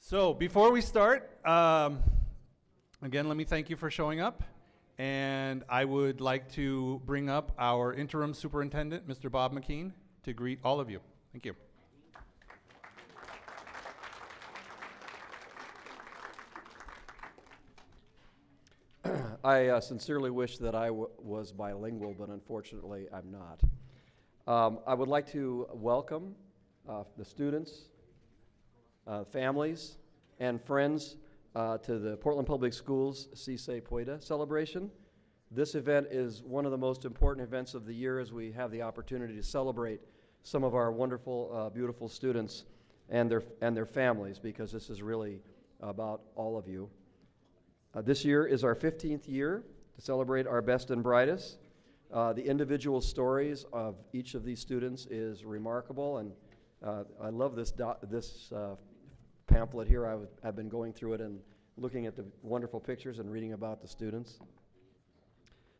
So before we start, again, let me thank you for showing up. And I would like to bring up our interim superintendent, Mr. Bob McKean, to greet all of you. Thank you. I sincerely wish that I was bilingual, but unfortunately I'm not. I would like to welcome the students, families, and friends to the Portland Public Schools Puede celebration. This event is one of the most important events of the year as we have the opportunity to celebrate some of our wonderful, beautiful students and their families, because this is really about all of you. This year is our 15th year to celebrate our best and brightest. The individual stories of each of these students is remarkable, and I love this pamphlet here. I've been going through it and looking at the wonderful pictures and reading about the students.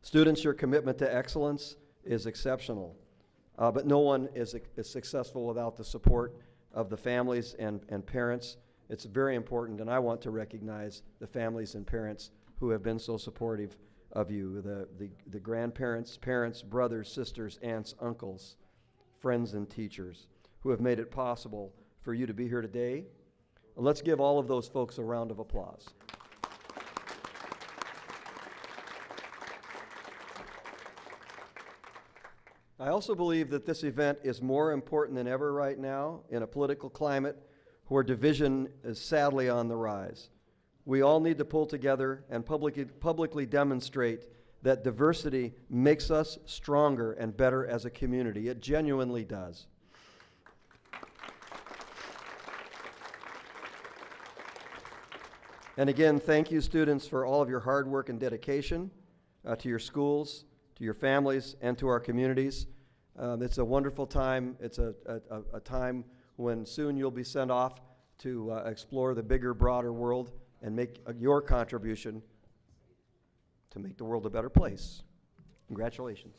Students, your commitment to excellence is exceptional, but no one is successful without the support of the families and parents. It's very important, and I want to recognize the families and parents who have been so supportive of you, the grandparents, parents, brothers, sisters, aunts, uncles, friends, and teachers who have made it possible for you to be here today. Let's give all of those folks a round of applause. I also believe that this event is more important than ever right now in a political climate where division is sadly on the rise. We all need to pull together and publicly demonstrate that diversity makes us stronger and better as a community. It genuinely does. And again, thank you, students, for all of your hard work and dedication to your schools, to your families, and to our communities. It's a wonderful time. It's a time when soon you'll be sent off to explore the bigger, broader world and make your contribution to make the world a better place. Congratulations.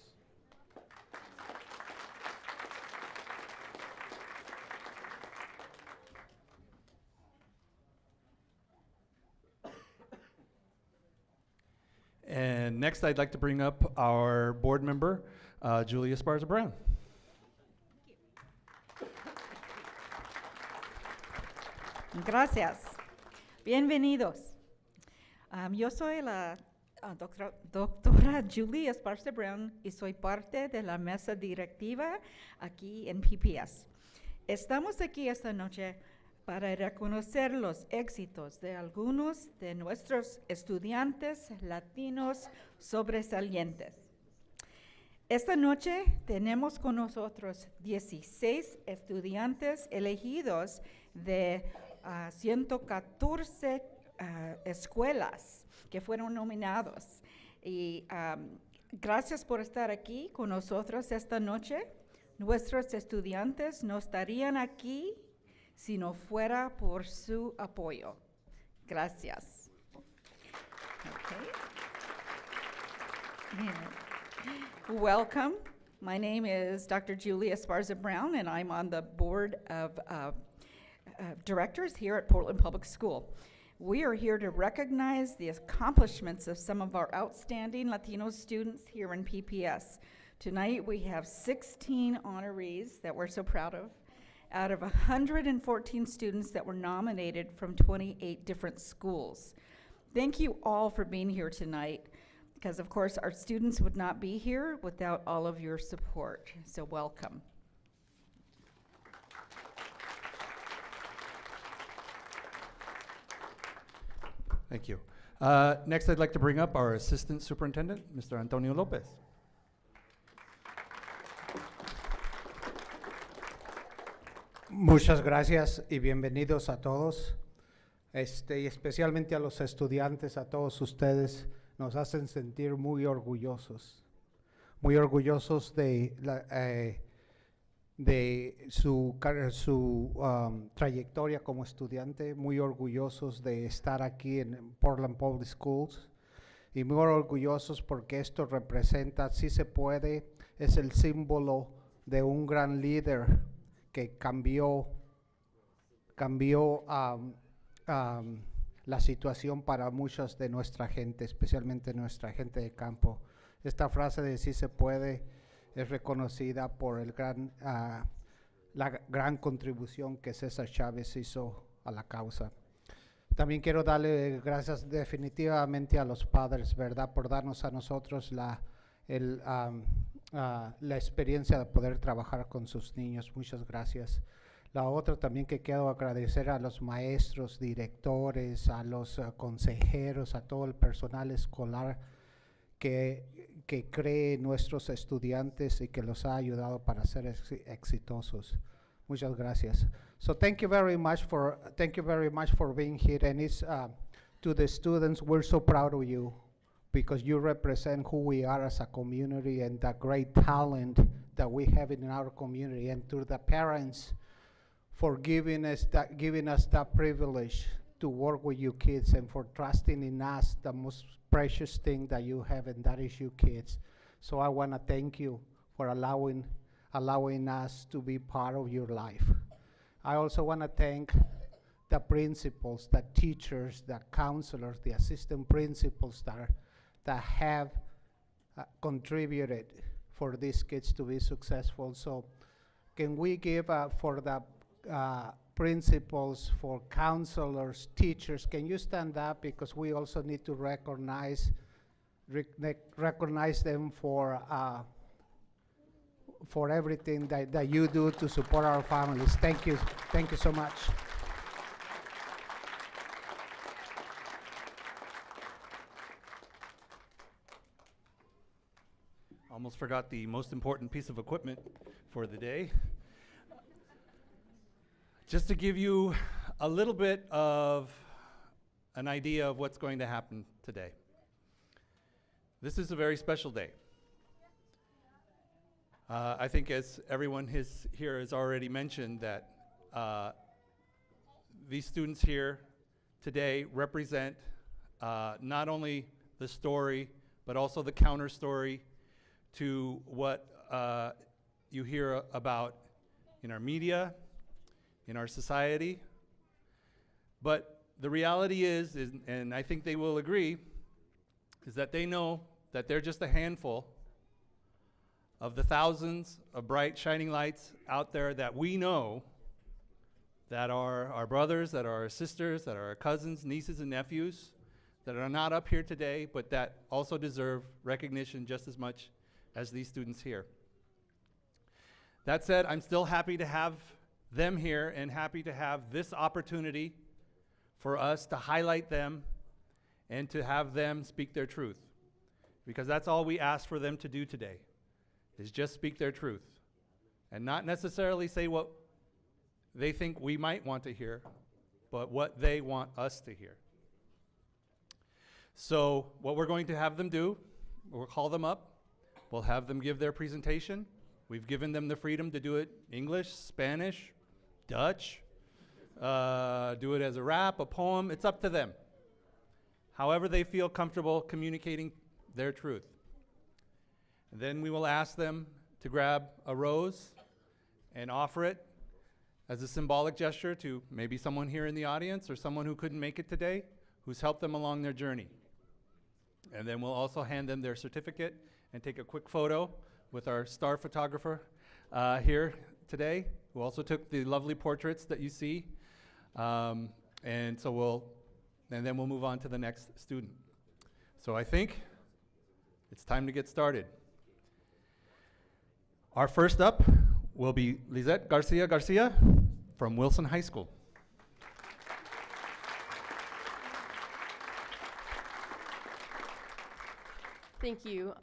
And next, I'd like to bring up our board member, Julia Esparza-Brown. Gracias. Bienvenidos. Yo soy la doctora Julia Esparza-Brown y soy parte de la mesa directiva aquí en PPS. Estamos aquí esta noche para reconocer los éxitos de algunos de nuestros estudiantes latinos sobresalientes. Esta noche tenemos con nosotros 16 estudiantes elegidos de 114 escuelas que fueron nominados. Y gracias por estar aquí con nosotros esta noche. Nuestros estudiantes no estarían aquí si no fuera por su apoyo. Gracias. Okay. Welcome. My name is Dr. Julia Esparza-Brown, and I'm on the board of directors here at Portland Public School. We are here to recognize the accomplishments of some of our outstanding Latino students here in PPS. Tonight we have 16 honorees that we're so proud of, out of 114 students that were nominated from 28 different schools. Thank you all for being here tonight, because of course our students would not be here without all of your support, so welcome. Thank you. Next, I'd like to bring up our assistant superintendent, Mr. Antonio Lopez. Muchas gracias y bienvenidos a todos, y especialmente a los estudiantes, a todos ustedes. Nos hacen sentir muy orgullosos de su trayectoria como estudiante, muy orgullosos de estar aquí en Portland Public Schools y muy orgullosos porque esto representa, sí se puede, es el símbolo de un gran líder que cambió la situación para muchos de nuestra gente, especialmente nuestra gente de campo. Esta frase de sí se puede es reconocida por la gran contribución que César Chávez hizo a la causa. También quiero darle gracias definitivamente a los padres, ¿verdad?, por darnos a nosotros la experiencia de poder trabajar con sus niños. Muchas gracias. La otra también que quiero agradecer a los maestros, directores, a los consejeros, a todo el personal escolar que cree en nuestros estudiantes y que los ha ayudado para ser exitosos. Muchas gracias. So thank you very much for being here, and it's to the students, we're so proud of you because you represent who we are as a community and the great talent that we have in our community, and to the parents for giving us that privilege to work with you kids and for trusting in us the most precious thing that you have, and that is you kids. So I want to thank you for allowing us to be part of your life. I also want to thank the principals, the teachers, the counselors, the assistant principals that have contributed for these kids to be successful. So can we give for the principals, for counselors, teachers, can you stand up, because we also need to recognize them for everything that you do to support our families. Thank you so much. Almost forgot the most important piece of equipment for the day. Just to give you a little bit of an idea of what's going to happen today. This is a very special day. I think, as everyone here has already mentioned, that these students here today represent not only the story, but also the counter story to what you hear about in our media, in our society. But the reality is, and I think they will agree, is that they know that they're just a handful of the thousands of bright, shining lights out there that we know that are our brothers, that are our sisters, that are our cousins, nieces, and nephews, that are not up here today, but that also deserve recognition just as much as these students here. That said, I'm still happy to have them here and happy to have this opportunity for us to highlight them and to have them speak their truth. Because that's all we ask for them to do today, is just speak their truth and not necessarily say what they think we might want to hear, but what they want us to hear. So what we're going to have them do, we'll call them up, we'll have them give their presentation. We've given them the freedom to do it English, Spanish, Dutch, do it as a rap, a poem, it's up to them. However they feel comfortable communicating their truth. And then we will ask them to grab a rose and offer it as a symbolic gesture to maybe someone here in the audience or someone who couldn't make it today, who's helped them along their journey. And then we'll also hand them their certificate and take a quick photo with our star photographer here today, who also took the lovely portraits that you see. And then we'll move on to the next student. So I think it's time to get started. Our first up will be Lizzet Garcia-Garcia from Wilson High School. Thank you.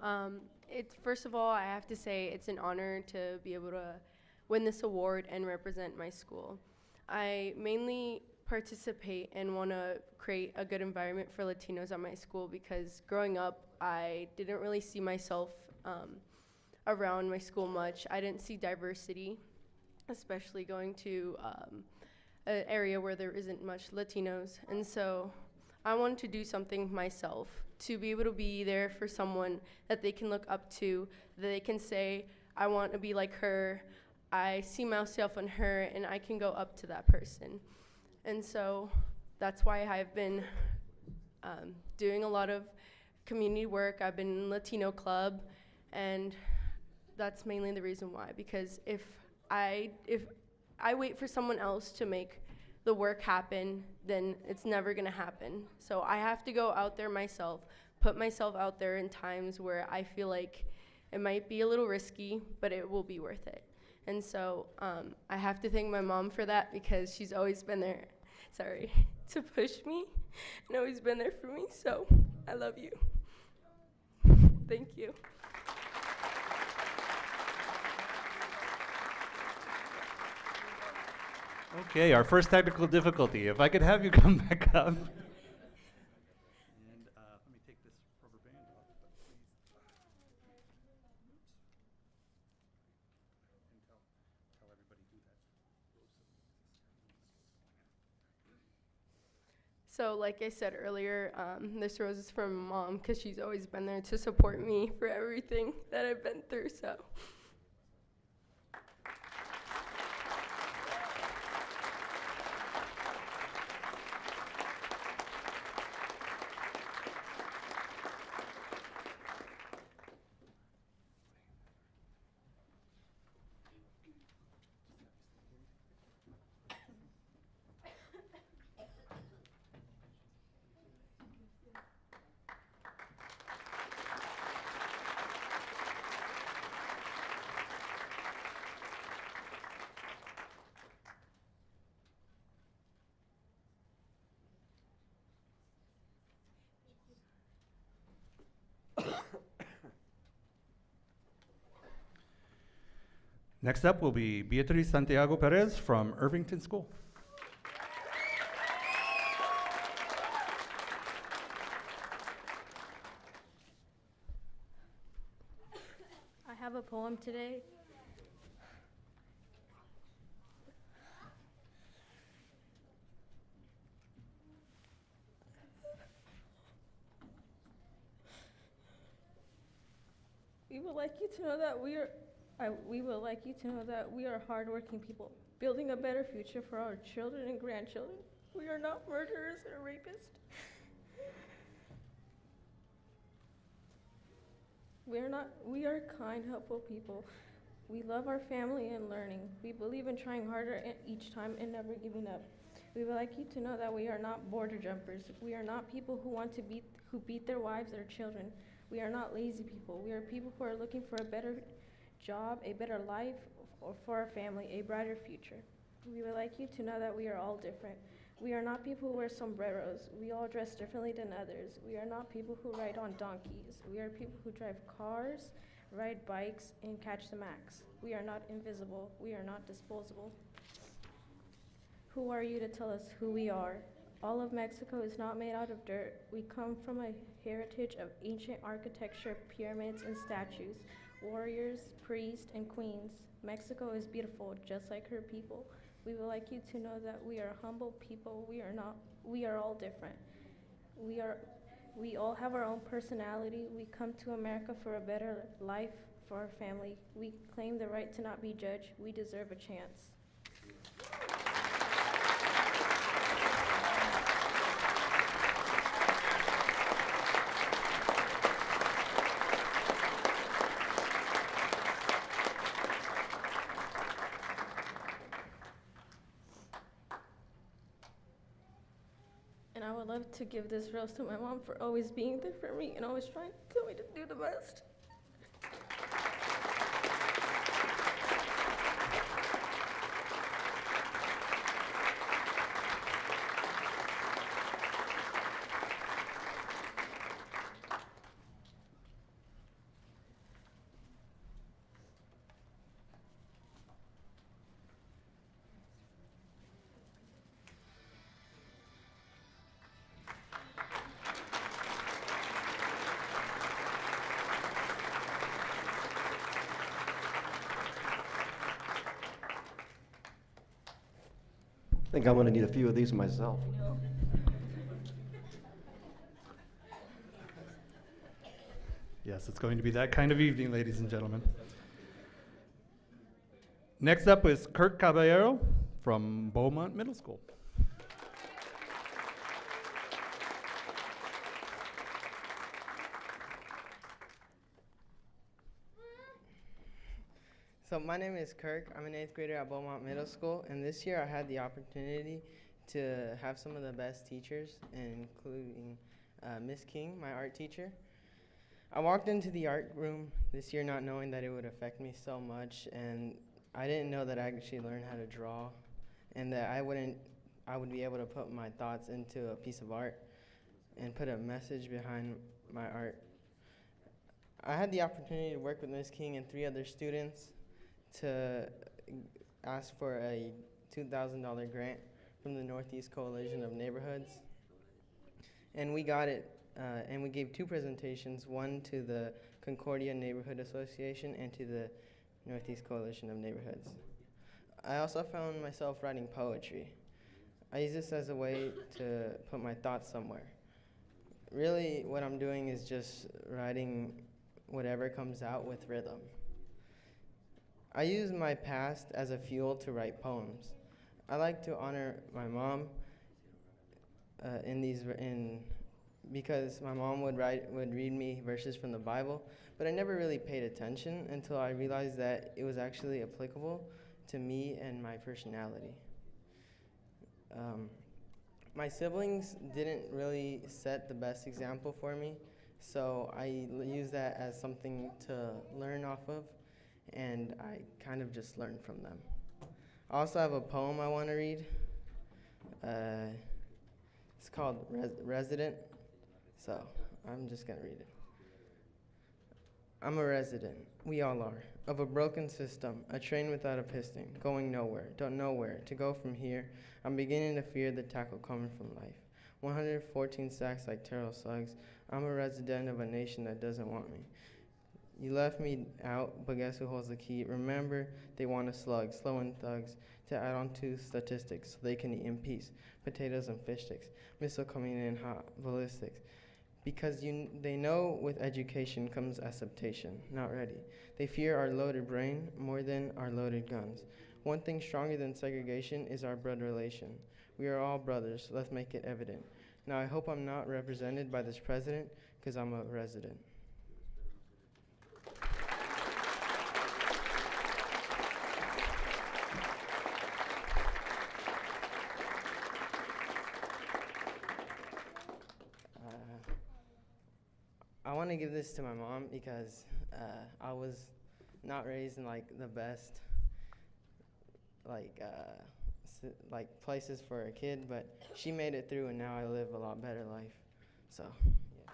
First of all, I have to say it's an honor to be able to win this award and represent my school. I mainly participate and want to create a good environment for Latinos at my school because growing up, I didn't really see myself around my school much. I didn't see diversity, especially going to an area where there isn't much Latinos. And so I wanted to do something myself to be able to be there for someone that they can look up to, that they can say, I want to be like her, I see myself in her, and I can go up to that person. And so that's why I've been doing a lot of community work. I've been in Latino club, and that's mainly the reason why. Because if I wait for someone else to make the work happen, then it's never gonna happen. So I have to go out there myself, put myself out there in times where I feel like it might be a little risky, but it will be worth it. And so I have to thank my mom for that, because she's always been there, to push me and always been there for me. So I love you. Thank you. Okay, our first technical difficulty. If I could have you come back up. And let me take this rubber band off, but please. And tell everybody do that. So like I said earlier, this rose is from Mom, because she's always been there to support me for everything that I've been through. So. Next up will be Beatriz Santiago-Perez from Irvington School. I have a poem today. We would like you to know that we are hardworking people, building a better future for our children and grandchildren. We are not murderers or rapists. We are kind, helpful people. We love our family and learning. We believe in trying harder each time and never giving up. We would like you to know that we are not border jumpers. We are not people who beat their wives or children. We are not lazy people. We are people who are looking for a better job, a better life, or for our family, a brighter future. We would like you to know that we are all different. We are not people who wear sombreros. We all dress differently than others. We are not people who ride on donkeys. We are people who drive cars, ride bikes, and catch the max. We are not invisible. We are not disposable. Who are you to tell us who we are? All of Mexico is not made out of dirt. We come from a heritage of ancient architecture, pyramids, and statues, warriors, priests, and queens. Mexico is beautiful, just like her people. We would like you to know that we are humble people. We are all different. We all have our own personality. We come to America for a better life for our family. We claim the right to not be judged. We deserve a chance. I would love to give this rose to my mom for always being there for me and always trying to tell me to do the best. I think I'm going to need a few of these myself. Yes, it's going to be that kind of evening, ladies and gentlemen. Next up is Kirk Caballero from Beaumont Middle School. So my name is Kirk. I'm an 8th grader at Beaumont Middle School, and this year I had the opportunity to have some of the best teachers, including Miss King, my art teacher. I walked into the art room this year not knowing that it would affect me so much, and I didn't know that I actually learned how to draw, and that I would be able to put my thoughts into a piece of art and put a message behind my art. I had the opportunity to work with Ms. King and 3 other students to ask for a $2,000 grant from the Northeast Coalition of Neighborhoods. And we got it, and we gave 2 presentations, one to the Concordia Neighborhood Association and to the Northeast Coalition of Neighborhoods. I also found myself writing poetry. I use this as a way to put my thoughts somewhere. Really, what I'm doing is just writing whatever comes out with rhythm. I use my past as a fuel to write poems. I like to honor my mom because my mom would read me verses from the Bible, but I never really paid attention until I realized that it was actually applicable to me and my personality. My siblings didn't really set the best example for me, so I use that as something to learn off of, and I kind of just learned from them. I also have a poem I want to read. It's called Resident, so I'm just going to read it. I'm a resident, we all are, of a broken system, a train without a piston, going nowhere, don't know where to go from here. I'm beginning to fear the tackle coming from life. 114 sacks like terrell slugs. I'm a resident of a nation that doesn't want me. You left me out, but guess who holds the key? Remember, they want a slug, slow and thugs, to add on to statistics so they can eat in peace. Potatoes and fish sticks, missile coming in hot, ballistics. Because they know with education comes acceptation, not ready. They fear our loaded brain more than our loaded guns. One thing stronger than segregation is our blood relation. We are all brothers, let's make it evident. Now I hope I'm not represented by this president, because I'm a resident. I want to give this to my mom because I was not raised in like the best places for a kid, but she made it through and now I live a lot better life. So, yeah.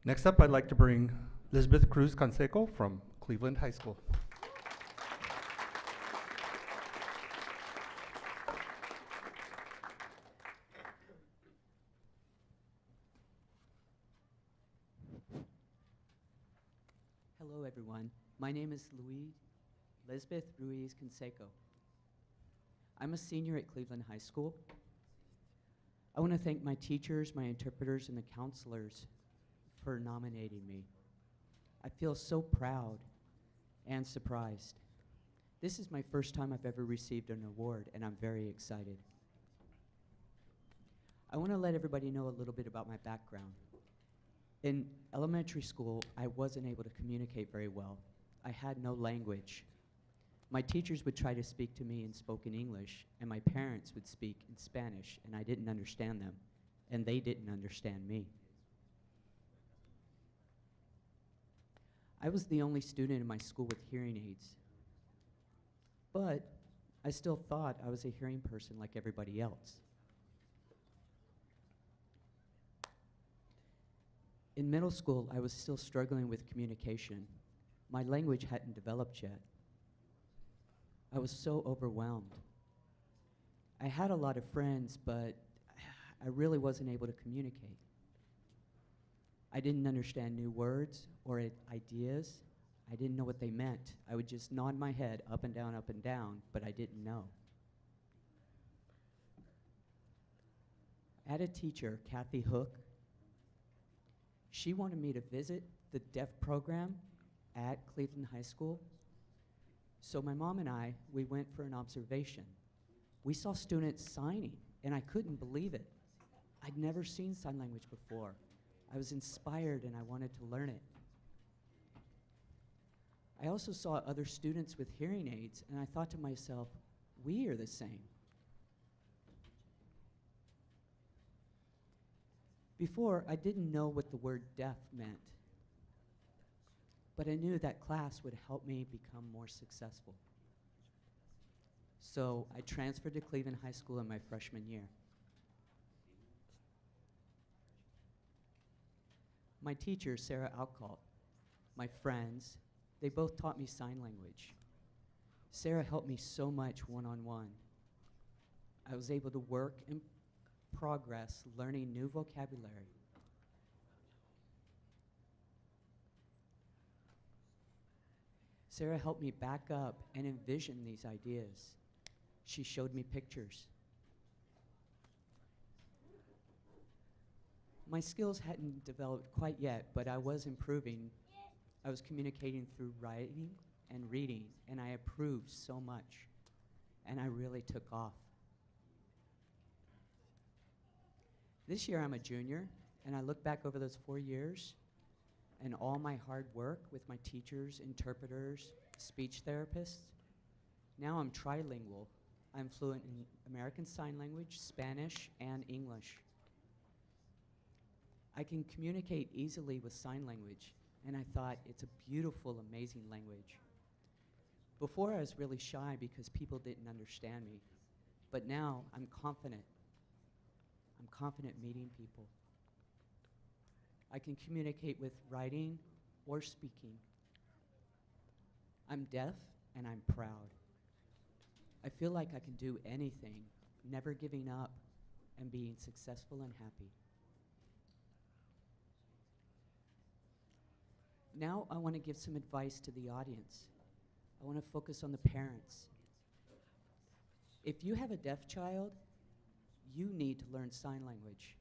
Next up, I'd like to bring Lizbeth Ruiz-Canseco from Cleveland High School. Hello, everyone. My name is Lizbeth Ruiz-Canseco. I'm a senior at Cleveland High School. I want to thank my teachers, my interpreters, and the counselors for nominating me. I feel so proud and surprised. This is my first time I've ever received an award, and I'm very excited. I want to let everybody know a little bit about my background. In elementary school, I wasn't able to communicate very well. I had no language. My teachers would try to speak to me in spoken English, and my parents would speak in Spanish, and I didn't understand them, and they didn't understand me. I was the only student in my school with hearing aids, but I still thought I was a hearing person like everybody else. In middle school, I was still struggling with communication. My language hadn't developed yet. I was so overwhelmed. I had a lot of friends, but I really wasn't able to communicate. I didn't understand new words or ideas. I didn't know what they meant. I would just nod my head up and down, but I didn't know. I had a teacher, Kathy Hook. She wanted me to visit the deaf program at Cleveland High School. So my mom and I, we went for an observation. We saw students signing, and I couldn't believe it. I'd never seen sign language before. I was inspired, and I wanted to learn it. I also saw other students with hearing aids, and I thought to myself, we are the same. Before, I didn't know what the word deaf meant, but I knew that class would help me become more successful. So I transferred to Cleveland High School in my freshman year. My teacher, Sarah Alcott, my friends, they both taught me sign language. Sarah helped me so much one-on-one. I was able to work and progress learning new vocabulary. Sarah helped me back up and envision these ideas. She showed me pictures. My skills hadn't developed quite yet, but I was improving. I was communicating through writing and reading, and I improved so much, and I really took off. This year I'm a junior, and I look back over those 4 years and all my hard work with my teachers, interpreters, speech therapists. Now I'm trilingual. I'm fluent in American Sign Language, Spanish, and English. I can communicate easily with sign language, and I thought it's a beautiful, amazing language. Before I was really shy because people didn't understand me, but now I'm confident. I'm confident meeting people. I can communicate with writing or speaking. I'm deaf and I'm proud. I feel like I can do anything, never giving up and being successful and happy. Now I want to give some advice to the audience. I want to focus on the parents. If you have a deaf child, you need to learn sign language.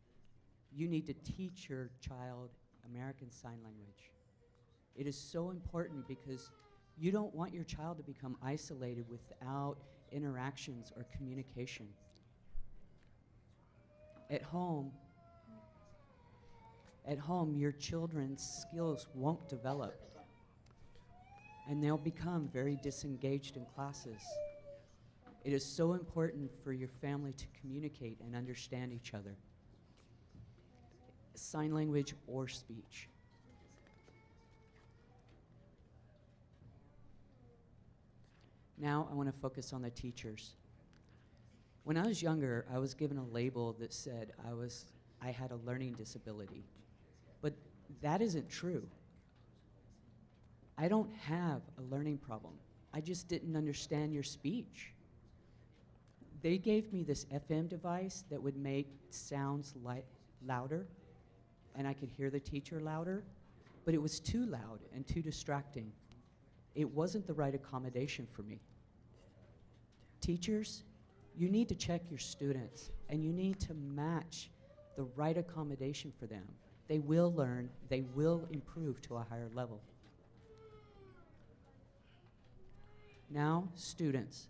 You need to teach your child American Sign Language. It is so important because you don't want your child to become isolated without interactions or communication. At home, your children's skills won't develop, and they'll become very disengaged in classes. It is so important for your family to communicate and understand each other. Sign language or speech. Now I want to focus on the teachers. When I was younger, I was given a label that said I had a learning disability. But that isn't true. I don't have a learning problem. I just didn't understand your speech. They gave me this FM device that would make sounds louder, and I could hear the teacher louder, but it was too loud and too distracting. It wasn't the right accommodation for me. Teachers, you need to check your students, and you need to match the right accommodation for them. They will learn, they will improve to a higher level. Now, students,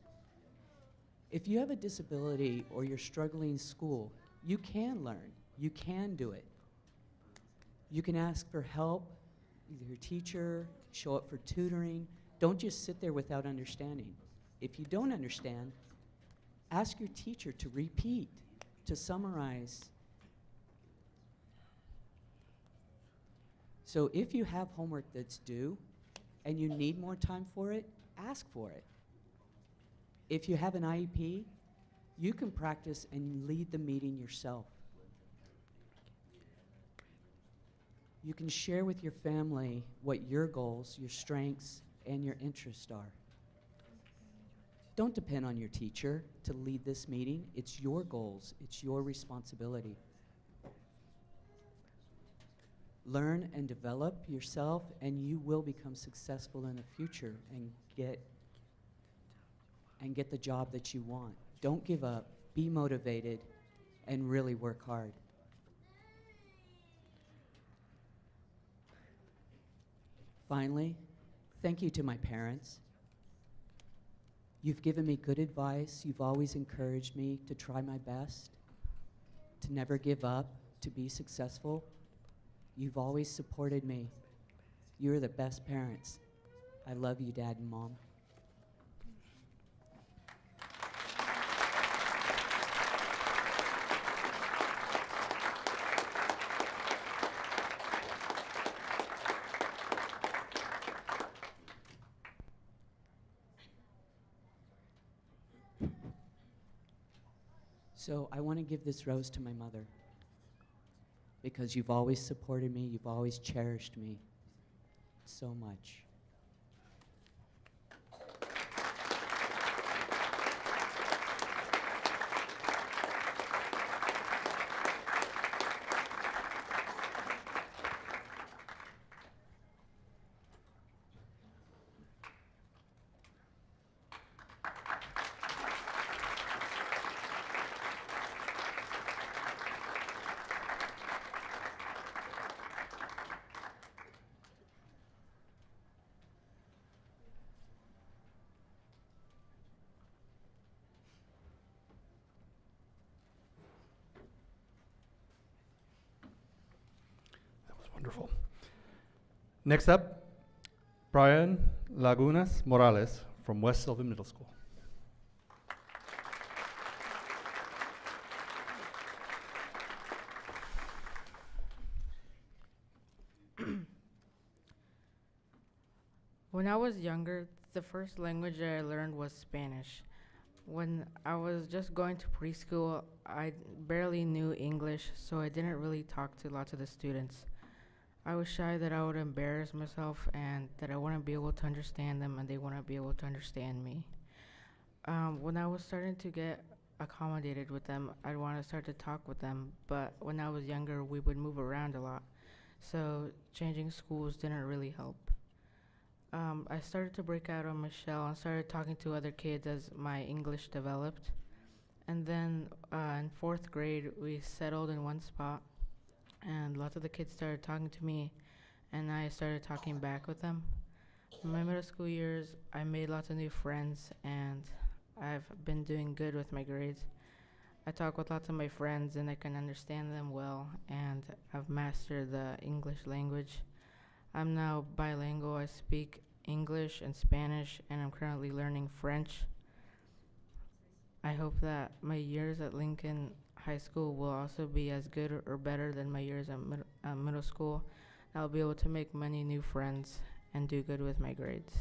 if you have a disability or you're struggling in school, you can learn, you can do it. You can ask for help, either your teacher, show up for tutoring. Don't just sit there without understanding. If you don't understand, ask your teacher to repeat, to summarize. So if you have homework that's due and you need more time for it, ask for it. If you have an IEP, you can practice and lead the meeting yourself. You can share with your family what your goals, your strengths, and your interests are. Don't depend on your teacher to lead this meeting. It's your goals, it's your responsibility. Learn and develop yourself, and you will become successful in the future and get the job that you want. Don't give up. Be motivated and really work hard. Finally, thank you to my parents. You've given me good advice. You've always encouraged me to try my best, to never give up, to be successful. You've always supported me. You're the best parents. I love you, Dad and Mom. So I want to give this rose to my mother, because you've always supported me, you've always cherished me so much. Wonderful. Next up, Brian Lagunas Morales from West Sylvan Middle School. When I was younger, the first language that I learned was Spanish. When I was just going to preschool, I barely knew English, so I didn't really talk to lots of the students. I was shy that I would embarrass myself and that I wouldn't be able to understand them and they wouldn't be able to understand me. When I was starting to get accommodated with them, I'd want to start to talk with them, but when I was younger, we would move around a lot, so changing schools didn't really help. I started to break out on my shell and started talking to other kids as my English developed. And then in 4th grade, we settled in one spot, and lots of the kids started talking to me, and I started talking back with them. In my middle school years, I made lots of new friends, and I've been doing good with my grades. I talk with lots of my friends, and I can understand them well, and I've mastered the English language. I'm now bilingual. I speak English and Spanish, and I'm currently learning French. I hope that my years at Lincoln High School will also be as good or better than my years at middle school. I'll be able to make many new friends and do good with my grades.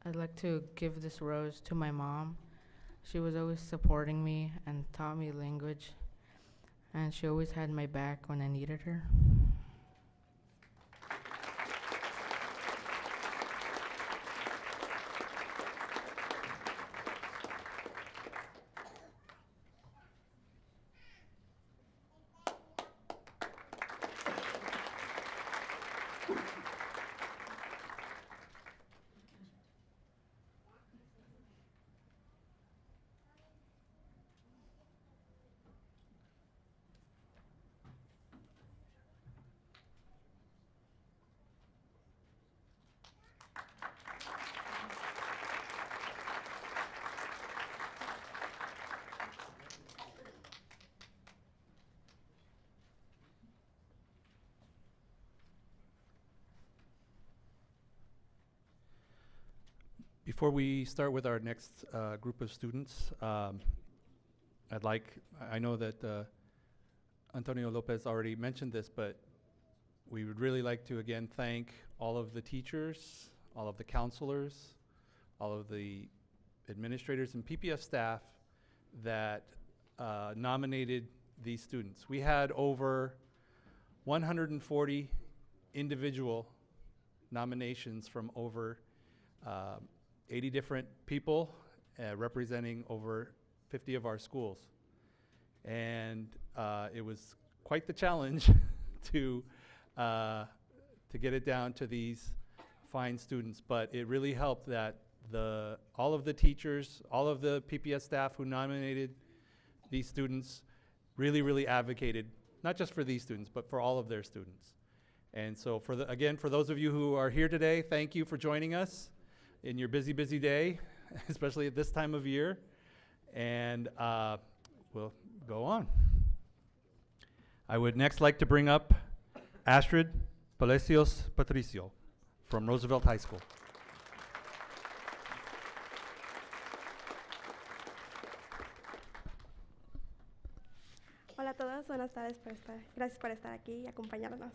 I'd like to give this rose to my mom. She was always supporting me and taught me language, and she always had my back when I needed her. Before we start with our next group of students, I know that Antonio Lopez already mentioned this, but we would really like to again thank all of the teachers, all of the counselors, all of the administrators and PPS staff that nominated these students. We had over 140 individual nominations from over 80 different people representing over 50 of our schools. And it was quite the challenge to get it down to these fine students, but it really helped that all of the teachers, all of the PPS staff who nominated these students really advocated, not just for these students, but for all of their students. And so again, for those of you who are here today, thank you for joining us in your busy day, especially at this time of year. And we'll go on. I would next like to bring up Astrid Palacios-Patricio from Roosevelt High School. Hola a todos, buenas tardes, gracias por estar aquí y acompañarnos.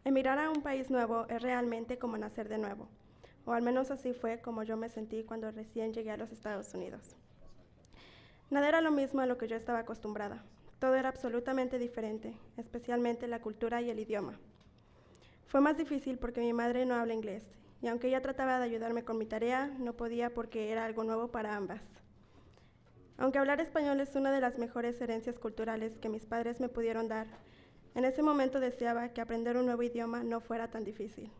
Emigrar a un país nuevo es realmente como nacer de nuevo, o al menos así fue como yo me sentí cuando recién llegué a los Estados Unidos. Nada era lo mismo a lo que yo estaba acostumbrada, todo era absolutamente diferente, especialmente la cultura y el idioma. Fue más difícil porque mi madre no habla inglés, y aunque ella trataba de ayudarme con mi tarea, no podía porque era algo nuevo para ambas. Aunque hablar español es una de las mejores herencias culturales que mis padres me pudieron dar, en ese momento deseaba que aprender un nuevo idioma no fuera tan difícil.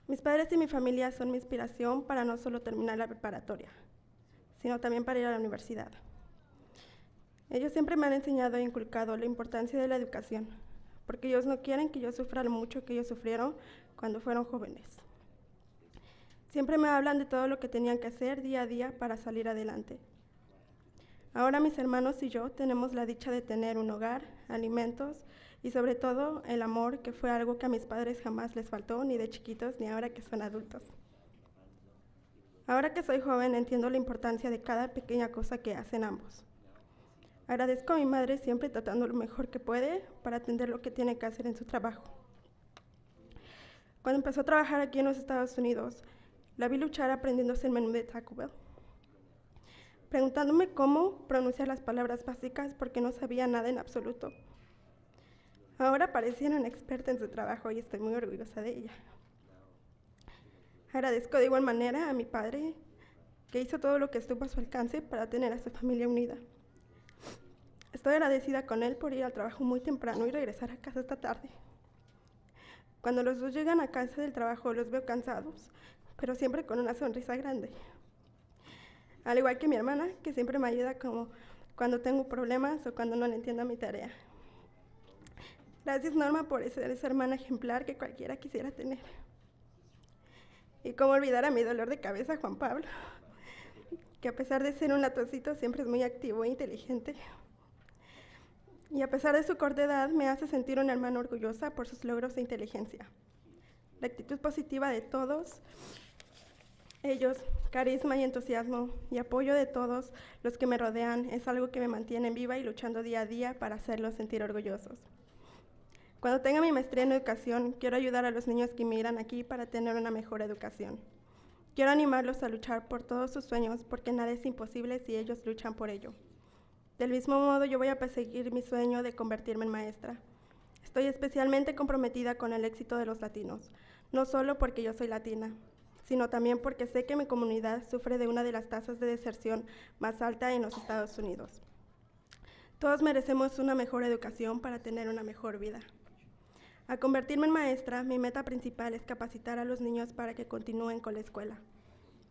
Mis padres y mi familia son mi inspiración para no solo terminar la preparatoria, sino también para ir a la universidad. Ellos siempre me han enseñado e inculcado la importancia de la educación, porque ellos no quieren que yo sufra lo mucho que ellos sufrieron cuando fueron jóvenes. Siempre me hablan de todo lo que tenían que hacer día a día para salir adelante. Ahora mis hermanos y yo tenemos la dicha de tener un hogar, alimentos y sobre todo el amor, que fue algo que a mis padres jamás les faltó, ni de chiquitos ni ahora que son adultos. Ahora que soy joven entiendo la importancia de cada pequeña cosa que hacen ambos. Agradezco a mi madre siempre tratando lo mejor que puede para atender lo que tiene que hacer en su trabajo. Cuando empezó a trabajar aquí en los Estados Unidos, la vi luchar aprendiéndose el menú de Taco Bell, preguntándome cómo pronunciar las palabras básicas porque no sabía nada en absoluto. Ahora pareciera una experta en su trabajo y estoy muy orgullosa de ella. Agradezco de igual manera a mi padre, que hizo todo lo que estuvo a su alcance para tener a su familia unida. Estoy agradecida con él por ir al trabajo muy temprano y regresar a casa esta tarde. Cuando los dos llegan a casa del trabajo los veo cansados, pero siempre con una sonrisa grande. Al igual que mi hermana, que siempre me ayuda como cuando tengo problemas o cuando no le entiendo mi tarea. Gracias, Norma, por ser esa hermana ejemplar que cualquiera quisiera tener. Y cómo olvidar a mi dolor de cabeza, Juan Pablo, que a pesar de ser un latoncito siempre es muy activo e inteligente. Y a pesar de su corta edad, me hace sentir una hermana orgullosa por sus logros e inteligencia. La actitud positiva de todos ellos, carisma y entusiasmo y apoyo de todos los que me rodean es algo que me mantiene viva y luchando día a día para hacerlos sentir orgullosos. Cuando tenga mi maestría en educación, quiero ayudar a los niños que inmigran aquí para tener una mejor educación. Quiero animarlos a luchar por todos sus sueños porque nada es imposible si ellos luchan por ello. Del mismo modo, yo voy a perseguir mi sueño de convertirme en maestra. Estoy especialmente comprometida con el éxito de los latinos, no solo porque yo soy latina, sino también porque sé que mi comunidad sufre de una de las tasas de deserción más alta en los Estados Unidos. Todos merecemos una mejor educación para tener una mejor vida. Al convertirme en maestra, mi meta principal es capacitar a los niños para que continúen con la escuela.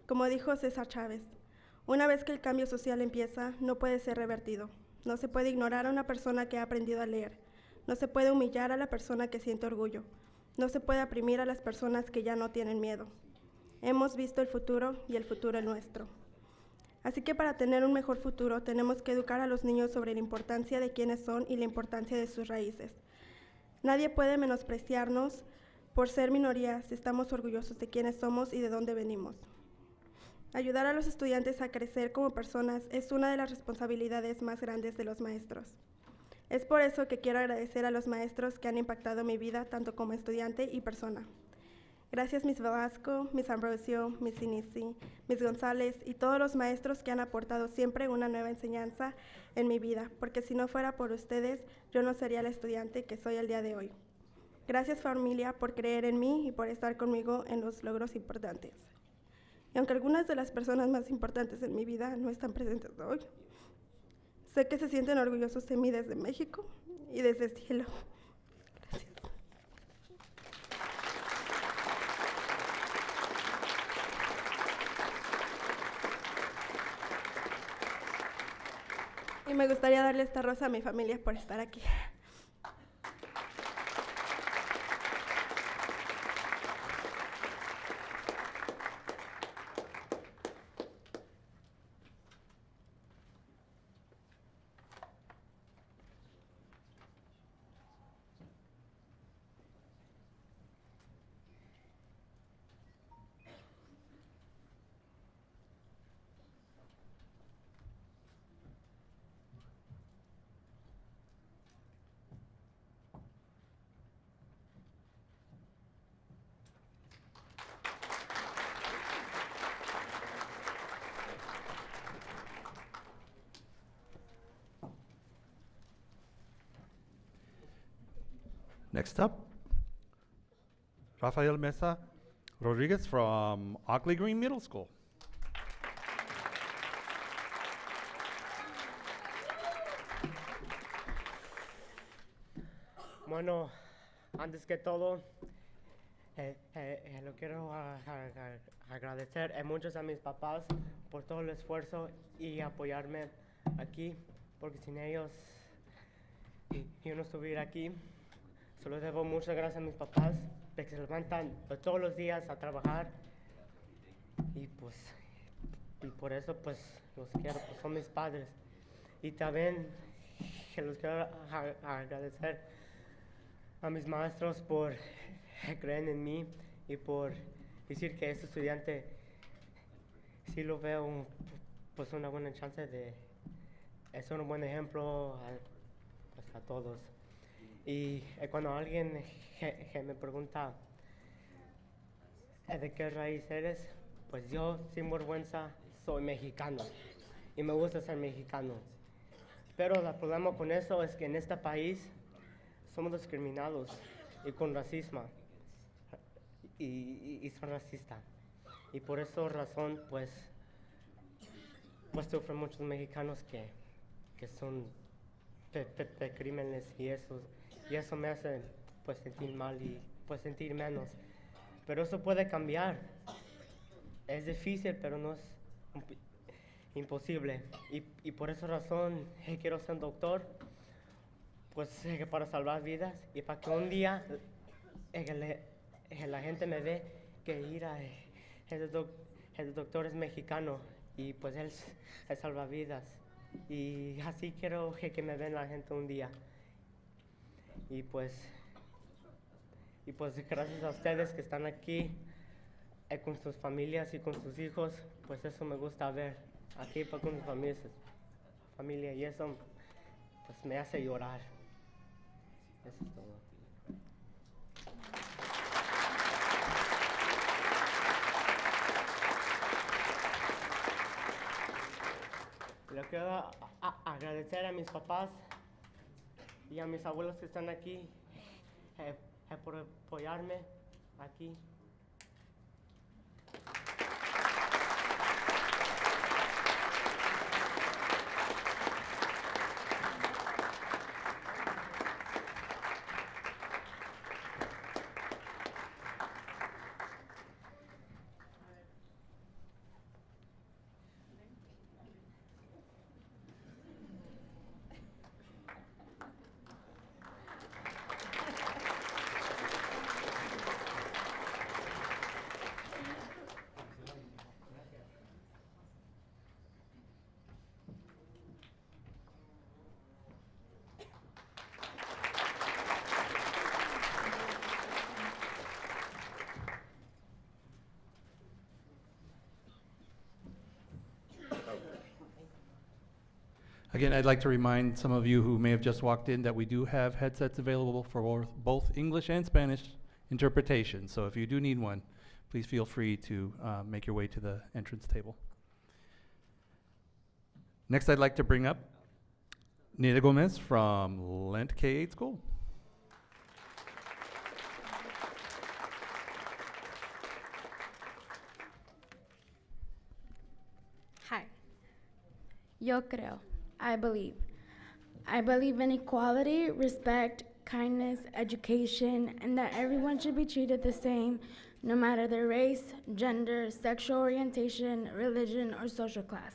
Como dijo César Chávez, una vez que el cambio social empieza, no puede ser revertido. No se puede ignorar a una persona que ha aprendido a leer. No se puede humillar a la persona que siente orgullo. No se puede oprimir a las personas que ya no tienen miedo. Hemos visto el futuro y el futuro es nuestro. Así que para tener un mejor futuro, tenemos que educar a los niños sobre la importancia de quiénes son y la importancia de sus raíces. Nadie puede menospreciarnos por ser minorías si estamos orgullosos de quiénes somos y de dónde venimos. Ayudar a los estudiantes a crecer como personas es una de las responsabilidades más grandes de los maestros. Es por eso que quiero agradecer a los maestros que han impactado mi vida tanto como estudiante y persona. Gracias Miss Velasco, Miss Ambrosio, Miss Inisi, Miss González y todos los maestros que han aportado siempre una nueva enseñanza en mi vida, porque si no fuera por ustedes, yo no sería la estudiante que soy el día de hoy. Gracias familia por creer en mí y por estar conmigo en los logros importantes. Y aunque algunas de las personas más importantes en mi vida no están presentes hoy, sé que se sienten orgullosos de mí desde México y desde el cielo. Gracias. Y me gustaría darle esta rosa a mi familia por estar aquí. Next up, Rafael Meza Rodriguez from Ockley Green Middle School. Bueno, antes que todo, lo quiero agradecer mucho a mis papás por todo el esfuerzo y apoyarme aquí, porque sin ellos yo no estuviera aquí. Solo debo muchas gracias a mis papás, que se levantan todos los días a trabajar y por eso pues los quiero, pues son mis padres. Y también que los quiero agradecer a mis maestros por creer en mí y por decir que este estudiante sí lo veo pues una buena chance de ser un buen ejemplo a todos. Y cuando alguien me pregunta de qué raíz eres, pues yo sin vergüenza soy mexicano y me gusta ser mexicano. Pero el problema con eso es que en este país somos discriminados y con racismo y son racistas. Y por esa razón pues sufren muchos mexicanos que son de crímenes y eso me hace pues sentir mal y pues sentir menos. Pero eso puede cambiar. Es difícil, pero no es imposible. Y por esa razón quiero ser doctor, pues para salvar vidas y para que un día la gente me ve que el doctor es mexicano y pues él salva vidas. Y así quiero que me vean la gente un día. Y pues gracias a ustedes que están aquí con sus familias y con sus hijos, pues eso me gusta ver aquí con sus familia y eso pues me hace llorar. Eso es todo. Le quiero agradecer a mis papás y a mis abuelos que están aquí por apoyarme aquí. Again, I'd like to remind some of you who may have just walked in that we do have headsets available for both English and Spanish interpretation. So if you do need one, please feel free to make your way to the entrance table. Next, I'd like to bring up Nida Gomez from Lent K-8 School. Yo creo. I believe. I believe in equality, respect, kindness, education, and that everyone should be treated the same, no matter their race, gender, sexual orientation, religion, or social class.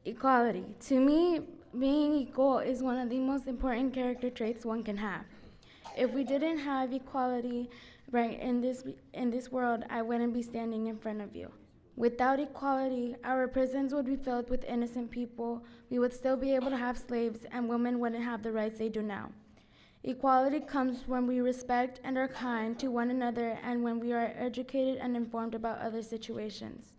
Equality. To me, being equal is one of the most important character traits one can have. If we didn't have equality right in this world, I wouldn't be standing in front of you. Without equality, our prisons would be filled with innocent people, we would still be able to have slaves, and women wouldn't have the rights they do now. Equality comes when we respect and are kind to one another and when we are educated and informed about other situations.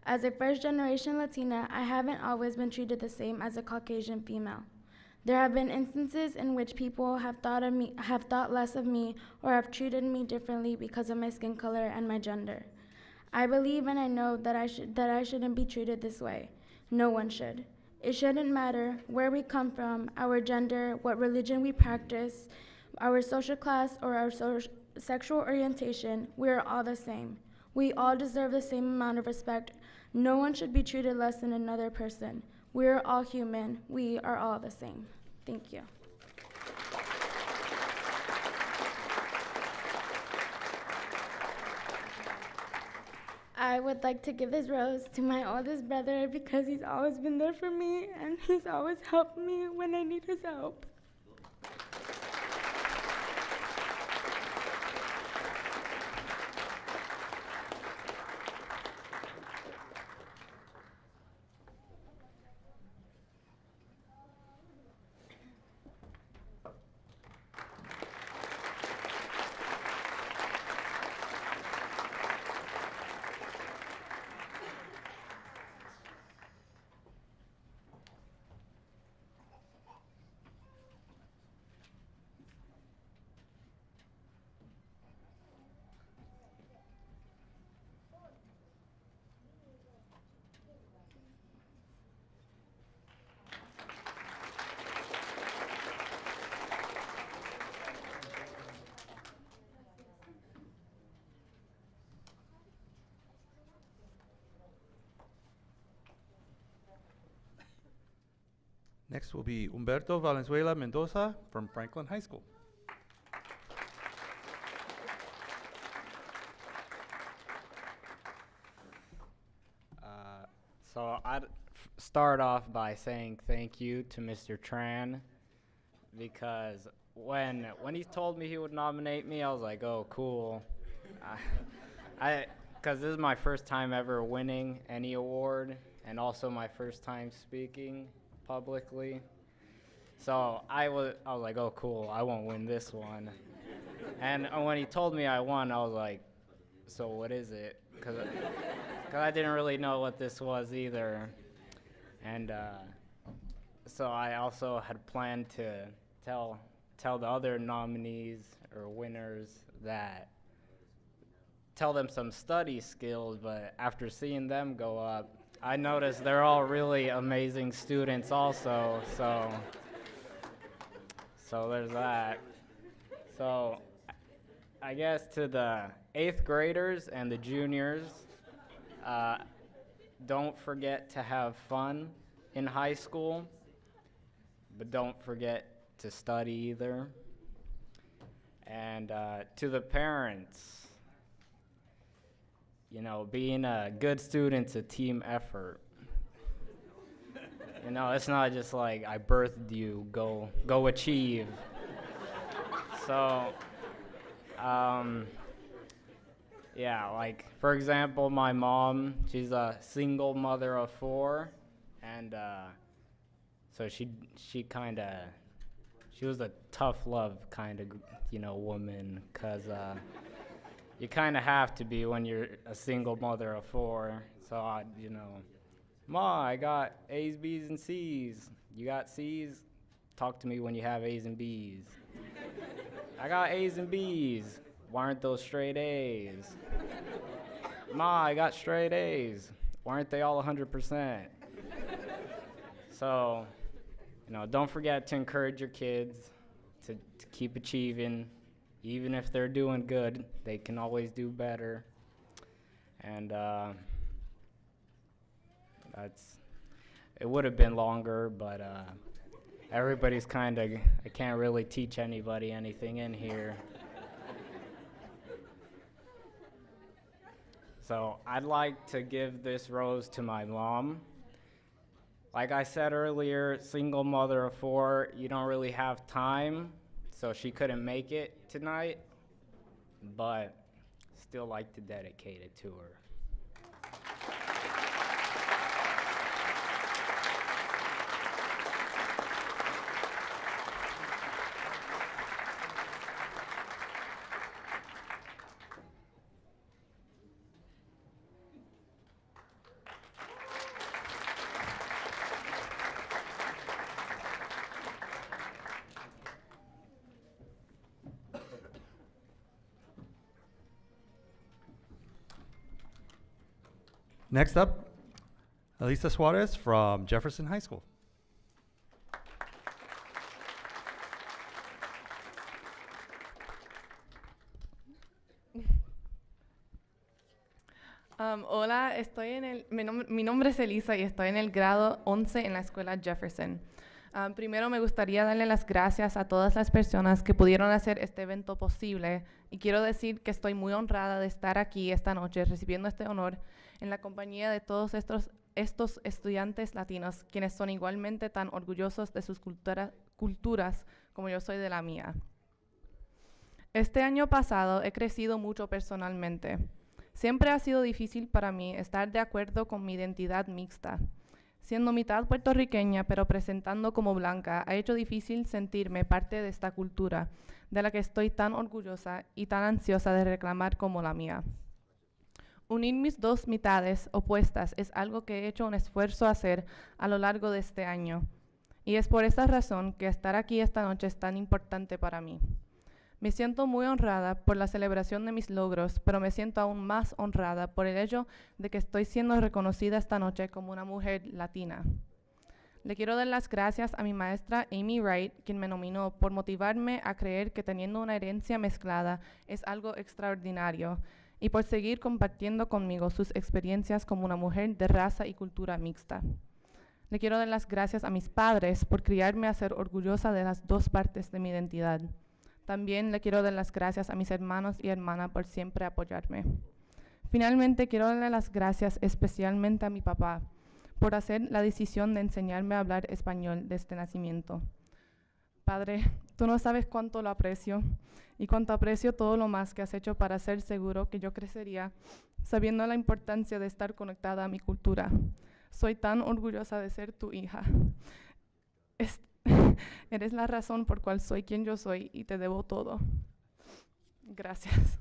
As a first-generation Latina, I haven't always been treated the same as a Caucasian female. There have been instances in which people have thought less of me or have treated me differently because of my skin color and my gender. I believe and I know that I shouldn't be treated this way. No one should. It shouldn't matter where we come from, our gender, what religion we practice, our social class, or our sexual orientation. We are all the same. We all deserve the same amount of respect. No one should be treated less than another person. We are all human. We are all the same. Thank you. I would like to give this rose to my oldest brother because he's always been there for me and he's always helped me when I need his help. Next will be Humberto Valenzuela Mendoza from Franklin High School. So I'd start off by saying thank you to Mr. Tran, because when he told me he would nominate me, I was like, oh, cool. Because this is my first time ever winning any award, and also my first time speaking publicly. So I was like, oh, cool, I won't win this one. And when he told me I won, I was like, so what is it? Because I didn't really know what this was either. And so I also had planned to tell the other nominees or winners tell them some study skills, but after seeing them go up, I noticed they're all really amazing students also, so there's that. So I guess to the 8th graders and the juniors, don't forget to have fun in high school, but don't forget to study either. And to the parents, you know, being a good student's a team effort. You know, it's not just like I birthed you, go achieve. So, yeah, like for example, my mom, she's a single mother of 4, and so she was a tough love kind of, you know, woman, 'cause you kind of have to be when you're a single mother of 4. So, you know, Ma, I got A's, B's, and C's. You got C's? Talk to me when you have A's and B's. I got A's and B's. Why aren't those straight A's? Ma, I got straight A's. Why aren't they all 100%? So, you know, don't forget to encourage your kids to keep achieving. Even if they're doing good, they can always do better. And it would have been longer, but everybody's kind of, I can't really teach anybody anything in here. So I'd like to give this rose to my mom. Like I said earlier, single mother of 4, you don't really have time, so she couldn't make it tonight, but still like to dedicate it to her. Next up, Elisa Suarez from Jefferson High School. Hola, mi nombre es Elisa y estoy en el grado 11 en la escuela Jefferson. Primero me gustaría darle las gracias a todas las personas que pudieron hacer este evento posible y quiero decir que estoy muy honrada de estar aquí esta noche recibiendo este honor en la compañía de todos estos estudiantes latinos, quienes son igualmente tan orgullosos de sus culturas como yo soy de la mía. Este año pasado he crecido mucho personalmente. Siempre ha sido difícil para mí estar de acuerdo con mi identidad mixta. Siendo mitad puertorriqueña, pero presentando como blanca, ha hecho difícil sentirme parte de esta cultura, de la que estoy tan orgullosa y tan ansiosa de reclamar como la mía. Unir mis dos mitades opuestas es algo que he hecho un esfuerzo a hacer a lo largo de este año, y es por esta razón que estar aquí esta noche es tan importante para mí. Me siento muy honrada por la celebración de mis logros, pero me siento aún más honrada por el hecho de que estoy siendo reconocida esta noche como una mujer latina. Le quiero dar las gracias a mi maestra Amy Wright, quien me nominó, por motivarme a creer que teniendo una herencia mezclada es algo extraordinario, y por seguir compartiendo conmigo sus experiencias como una mujer de raza y cultura mixta. Le quiero dar las gracias a mis padres por criarme a ser orgullosa de las dos partes de mi identidad. También le quiero dar las gracias a mis hermanos y hermanas por siempre apoyarme. Finalmente, quiero darle las gracias especialmente a mi papá por hacer la decisión de enseñarme a hablar español desde nacimiento. Padre, tú no sabes cuánto lo aprecio y cuánto aprecio todo lo más que has hecho para ser seguro que yo crecería sabiendo la importancia de estar conectada a mi cultura. Soy tan orgullosa de ser tu hija. Eres la razón por cual soy quien yo soy y te debo todo. Gracias.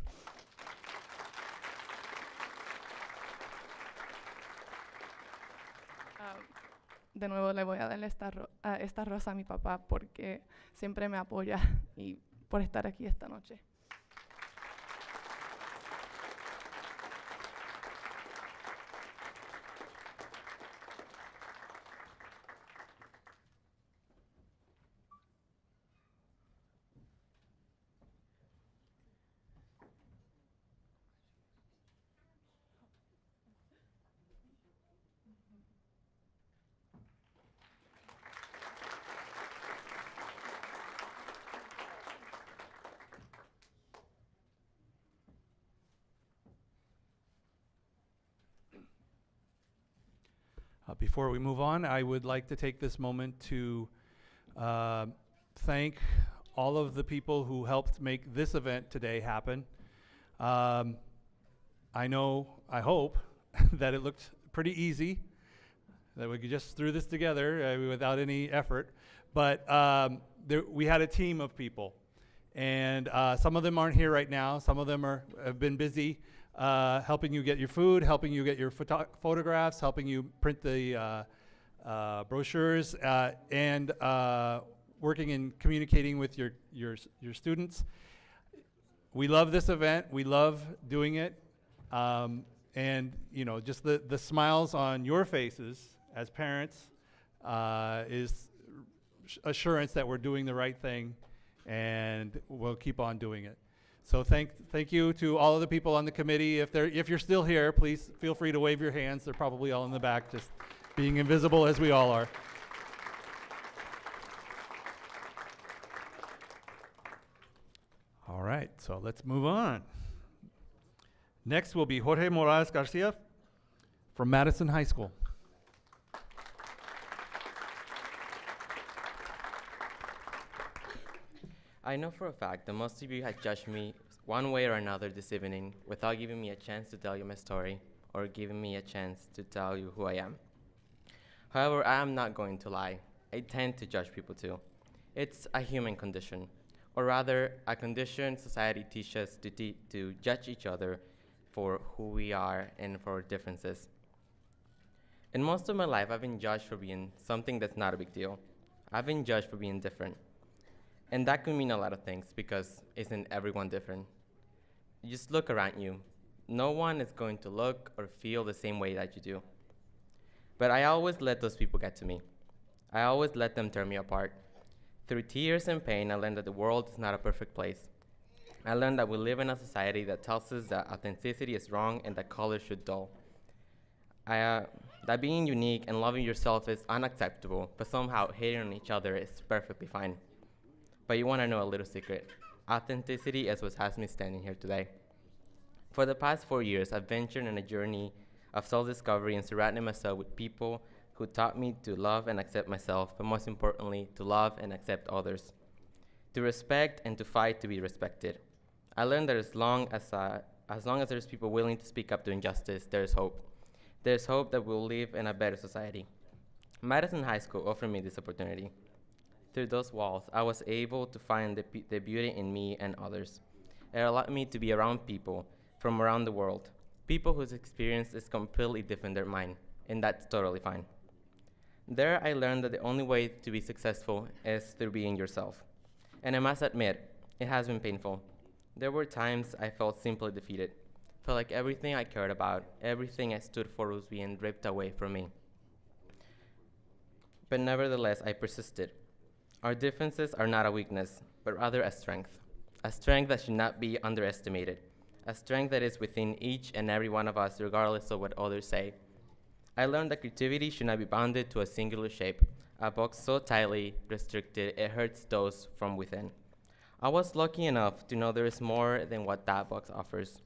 De nuevo le voy a darle esta rosa a mi papá porque siempre me apoya y por estar aquí esta noche. Before we move on, I would like to take this moment to thank all of the people who helped make this event today happen. I hope that it looked pretty easy, that we just threw this together without any effort. But we had a team of people, and some of them aren't here right now. Some of them have been busy helping you get your food, helping you get your photographs, helping you print the brochures, and working and communicating with your students. We love this event. We love doing it. And just the smiles on your faces as parents is assurance that we're doing the right thing, and we'll keep on doing it. So thank you to all of the people on the committee. If you're still here, please feel free to wave your hands. They're probably all in the back, just being invisible as we all are. All right, so let's move on. Next will be Jorge Morales Garcia from Madison High School. I know for a fact that most of you had judged me one way or another this evening without giving me a chance to tell you my story or giving me a chance to tell you who I am. However, I am not going to lie. I tend to judge people too. It's a human condition, or rather, a condition society teaches us to judge each other for who we are and for our differences. In most of my life, I've been judged for being something that's not a big deal. I've been judged for being different. And that could mean a lot of things because isn't everyone different? You just look around you. No one is going to look or feel the same way that you do. But I always let those people get to me. I always let them tear me apart. Through tears and pain, I learned that the world is not a perfect place. I learned that we live in a society that tells us that authenticity is wrong and that color should dull. That being unique and loving yourself is unacceptable, but somehow hating on each other is perfectly fine. But you want to know a little secret. Authenticity is what has me standing here today. For the past 4 years, I've ventured on a journey of self-discovery and surrounding myself with people who taught me to love and accept myself, but most importantly, to love and accept others, to respect and to fight to be respected. I learned that as long as there's people willing to speak up to injustice, there's hope. There's hope that we'll live in a better society. Madison High School offered me this opportunity. Through those walls, I was able to find the beauty in me and others. It allowed me to be around people from around the world, people whose experience is completely different than mine, and that's totally fine. There, I learned that the only way to be successful is through being yourself. And I must admit, it has been painful. There were times I felt simply defeated, felt like everything I cared about, everything I stood for was being ripped away from me. But nevertheless, I persisted. Our differences are not a weakness, but rather a strength that should not be underestimated, a strength that is within each and every one of us, regardless of what others say. I learned that creativity should not be bounded to a singular shape, a box so tightly restricted it hurts those from within. I was lucky enough to know there is more than what that box offers,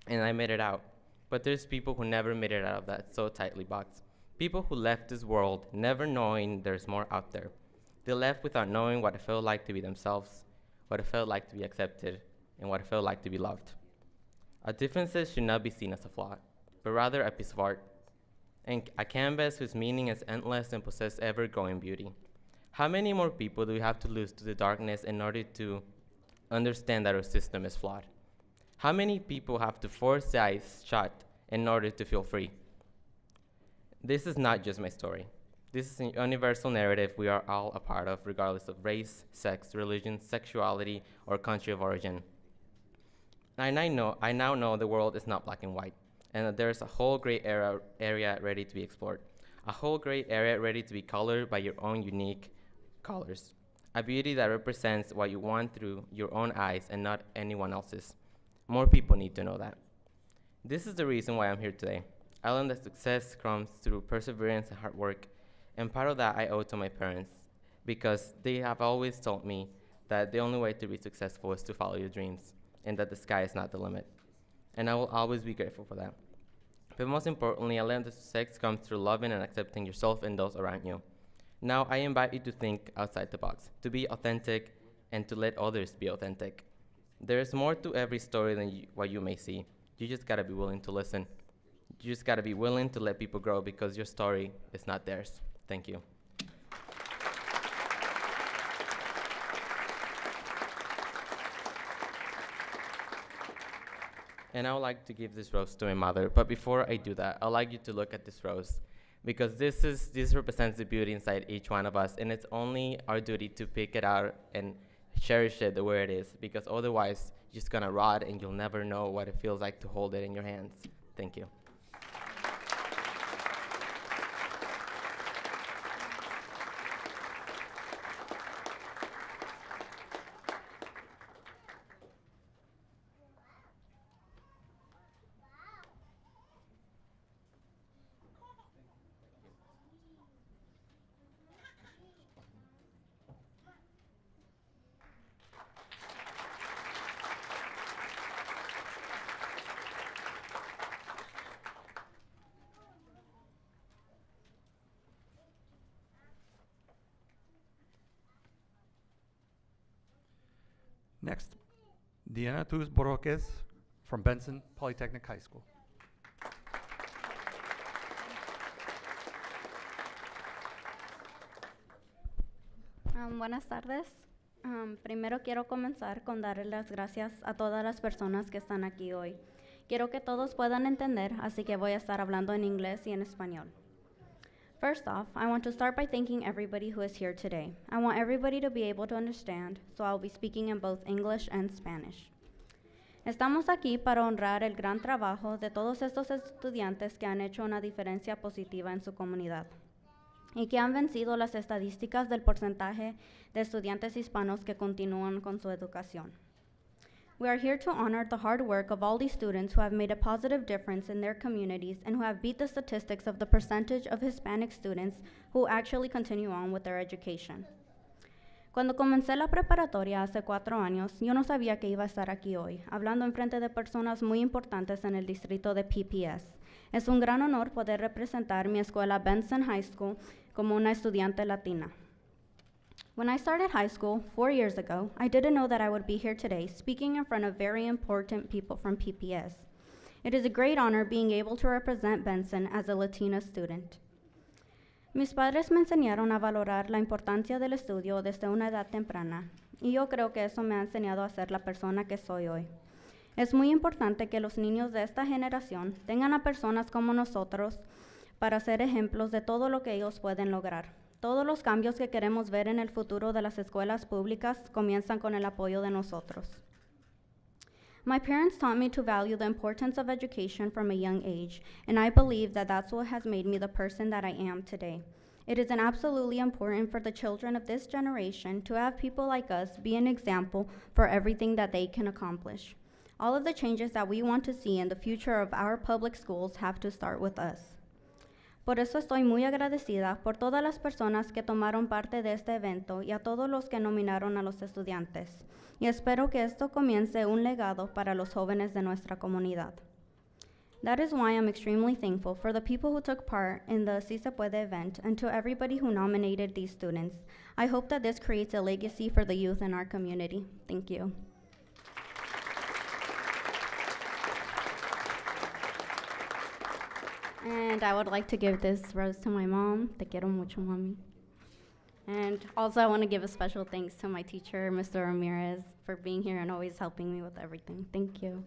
and I made it out. But there's people who never made it out of that so tightly boxed. People who left this world never knowing there's more out there. They left without knowing what it felt like to be themselves, what it felt like to be accepted, and what it felt like to be loved. Our differences should not be seen as a flaw, but rather a piece of art, and a canvas whose meaning is endless and possesses ever-growing beauty. How many more people do we have to lose to the darkness in order to understand that our system is flawed? How many people have to force the eyes shut in order to feel free? This is not just my story. This is a universal narrative we are all a part of, regardless of race, sex, religion, sexuality, or country of origin. I now know the world is not black and white, and that there is a whole gray area ready to be explored, a whole gray area ready to be colored by your own unique colors, a beauty that represents what you want through your own eyes and not anyone else's. More people need to know that. This is the reason why I'm here today. I learned that success comes through perseverance and hard work, and part of that I owe to my parents, because they have always told me that the only way to be successful is to follow your dreams, and that the sky is not the limit. And I will always be grateful for that. But most importantly, I learned that success comes through loving and accepting yourself and those around you. Now, I invite you to think outside the box, to be authentic, and to let others be authentic. There is more to every story than what you may see. You just gotta be willing to listen. You just gotta be willing to let people grow because your story is not theirs. Thank you. And I would like to give this rose to my mother, but before I do that, I'd like you to look at this rose, because this represents the beauty inside each one of us, and it's only our duty to pick it out and cherish it the way it is, because otherwise, you're just gonna rot and you'll never know what it feels like to hold it in your hands. Thank you. Next, Diana Tuz Borroques from Benson Polytechnic High School. Buenas tardes. Primero quiero comenzar con darle las gracias a todas las personas que están aquí hoy. Quiero que todos puedan entender, así que voy a estar hablando en inglés y en español. First off, I want to start by thanking everybody who is here today. I want everybody to be able to understand, so I'll be speaking in both English and Spanish. Estamos aquí para honrar el gran trabajo de todos estos estudiantes que han hecho una diferencia positiva en su comunidad y que han vencido las estadísticas del porcentaje de estudiantes hispanos que continúan con su educación. We are here to honor the hard work of all these students who have made a positive difference in their communities and who have beat the statistics of the percentage of Hispanic students who actually continue on with their education. Cuando comencé la preparatoria hace 4 años, yo no sabía que iba a estar aquí hoy, hablando en frente de personas muy importantes en el distrito de PPS. Es un gran honor poder representar mi escuela Benson High School como una estudiante latina. When I started high school 4 years ago, I didn't know that I would be here today speaking in front of very important people from PPS. It is a great honor being able to represent Benson as a Latina student. Mis padres me enseñaron a valorar la importancia del estudio desde una edad temprana, y yo creo que eso me ha enseñado a ser la persona que soy hoy. Es muy importante que los niños de esta generación tengan a personas como nosotros para ser ejemplos de todo lo que ellos pueden lograr. Todos los cambios que queremos ver en el futuro de las escuelas públicas comienzan con el apoyo de nosotros. My parents taught me to value the importance of education from a young age, and I believe that that's what has made me the person that I am today. It is absolutely important for the children of this generation to have people like us be an example for everything that they can accomplish. All of the changes that we want to see in the future of our public schools have to start with us. Por eso estoy muy agradecida por todas las personas que tomaron parte de este evento y a todos los que nominaron a los estudiantes. Y espero que esto comience un legado para los jóvenes de nuestra comunidad. That is why I'm extremely thankful for the people who took part in the Si Se Puede event and to everybody who nominated these students. I hope that this creates a legacy for the youth in our community. Thank you. And I would like to give this rose to my mom. Te quiero mucho, mami. And also I want to give a special thanks to my teacher, Mr. Ramirez, for being here and always helping me with everything. Thank you.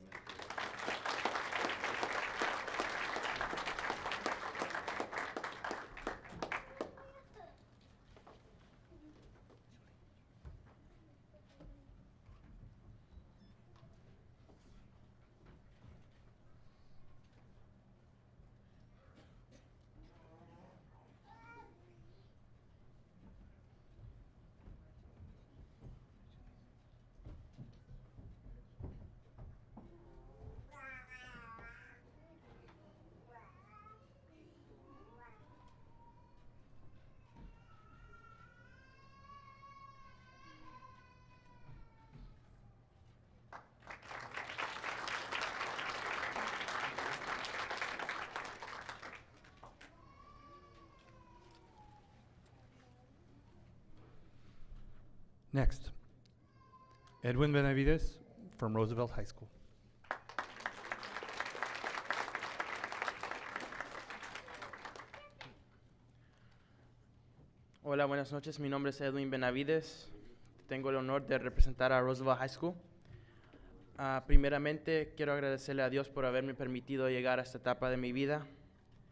Next, Edwin Benavides from Roosevelt High School. Hola, buenas noches. Mi nombre es Edwin Benavides. Tengo el honor de representar a Roosevelt High School. Primeramente, quiero agradecerle a Dios por haberme permitido llegar a esta etapa de mi vida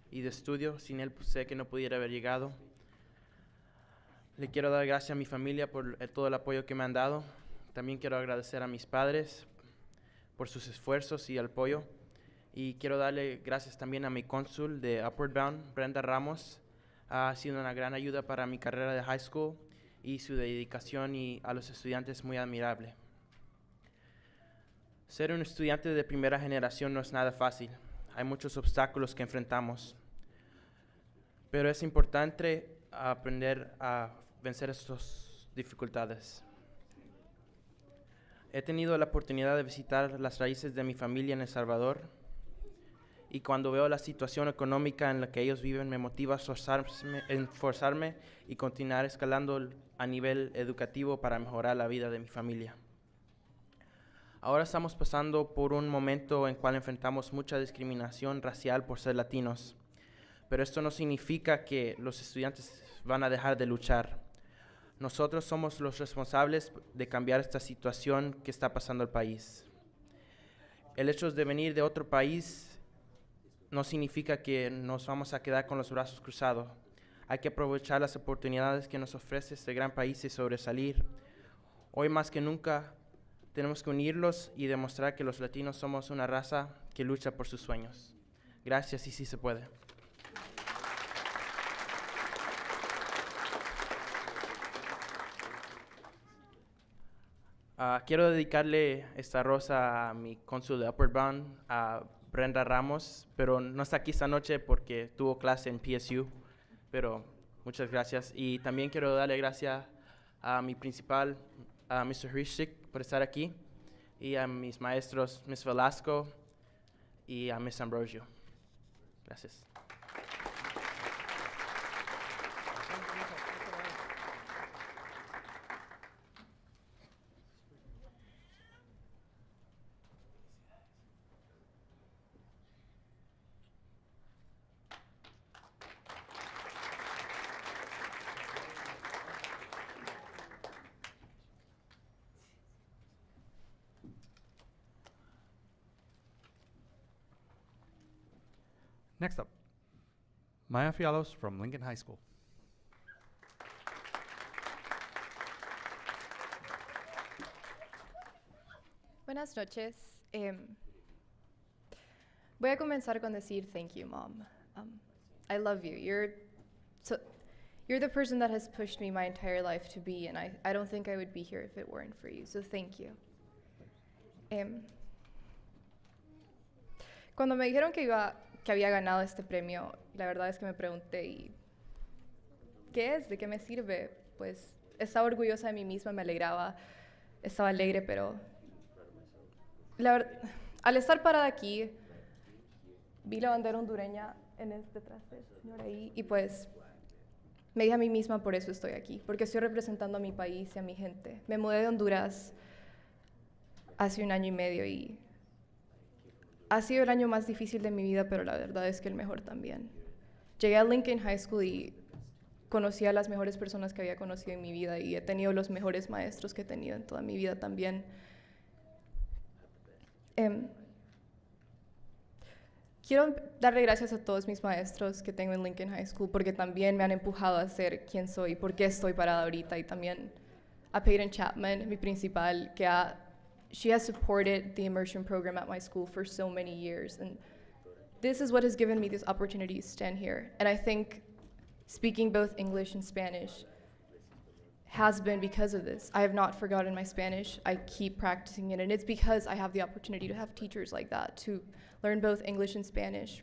y de estudio. Sin Él, sé que no pudiera haber llegado. Le quiero dar gracias a mi familia por todo el apoyo que me han dado. También quiero agradecer a mis padres por sus esfuerzos y el apoyo. Y quiero darle gracias también a mi cónsul de Upward Bound, Brenda Ramos. Ha sido una gran ayuda para mi carrera de high school y su dedicación a los estudiantes muy admirable. Ser un estudiante de primera generación no es nada fácil. Hay muchos obstáculos que enfrentamos. Pero es importante aprender a vencer estas dificultades. He tenido la oportunidad de visitar las raíces de mi familia en El Salvador y cuando veo la situación económica en la que ellos viven me motiva a esforzarme y continuar escalando a nivel educativo para mejorar la vida de mi familia. Ahora estamos pasando por un momento en cual enfrentamos mucha discriminación racial por ser latinos, pero esto no significa que los estudiantes van a dejar de luchar. Nosotros somos los responsables de cambiar esta situación que está pasando el país. El hecho de venir de otro país no significa que nos vamos a quedar con los brazos cruzados. Hay que aprovechar las oportunidades que nos ofrece este gran país y sobresalir. Hoy más que nunca tenemos que unirlos y demostrar que los latinos somos una raza que lucha por sus sueños. Gracias y sí se puede. Quiero dedicarle esta rosa a mi cónsul de Upward Bound, a Brenda Ramos, pero no está aquí esta noche porque tuvo clase en PSU, pero muchas gracias. Y también quiero darle gracias a mi principal, a Mr. Hirschik, por estar aquí, y a mis maestros, Ms. Velasco y a Ms. Ambrosio. Gracias. Next up, Maya Fialos from Lincoln High School. Buenas noches. Voy a comenzar con decir thank you, Mom. I love you. You're the person that has pushed me my entire life to be, and I don't think I would be here if it weren't for you, so thank you. Cuando me dijeron que había ganado este premio, la verdad es que me pregunté, ¿y qué es? ¿De qué me sirve? Pues estaba orgullosa de mí misma, me alegraba, estaba alegre, pero al estar parada aquí, vi la bandera hondureña detrás del señor ahí, y pues me dije a mí misma, por eso estoy aquí, porque estoy representando a mi país y a mi gente. Me mudé de Honduras hace 1 año y medio y ha sido el año más difícil de mi vida, pero la verdad es que el mejor también. Llegué a Lincoln High School y conocí a las mejores personas que había conocido en mi vida y he tenido los mejores maestros que he tenido en toda mi vida también. Quiero darle gracias a todos mis maestros que tengo en Lincoln High School porque también me han empujado a ser quien soy, por qué estoy parada ahorita, y también a Peyton Chapman, mi principal, que she has supported the immersion program at my school for so many years, and this is what has given me this opportunity to stand here. And I think speaking both English and Spanish has been because of this. I have not forgotten my Spanish. I keep practicing it, and it's because I have the opportunity to have teachers like that, to learn both English and Spanish.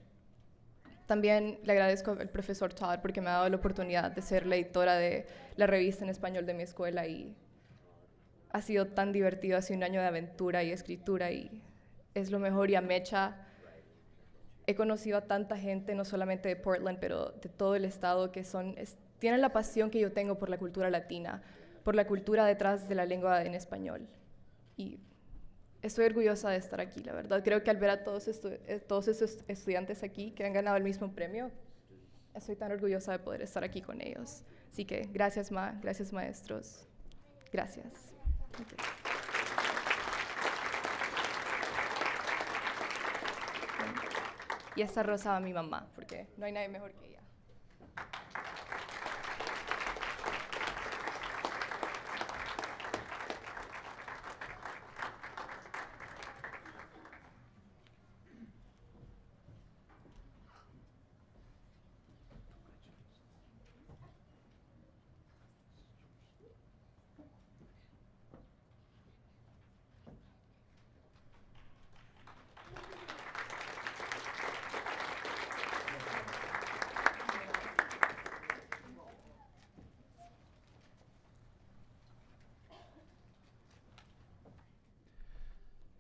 También le agradezco al profesor Todd porque me ha dado la oportunidad de ser la editora de la revista en español de mi escuela, y ha sido tan divertido, ha sido un año de aventura y escritura y es lo mejor. Y a Mecha, he conocido a tanta gente, no solamente de Portland, pero de todo el estado, que tienen la pasión que yo tengo por la cultura latina, por la cultura detrás de la lengua en español. Y estoy orgullosa de estar aquí, la verdad. Creo que al ver a todos estos estudiantes aquí que han ganado el mismo premio, estoy tan orgullosa de poder estar aquí con ellos. Así que gracias, gracias, maestros. Gracias. Y esta rosa a mi mamá, porque no hay nadie mejor que ella.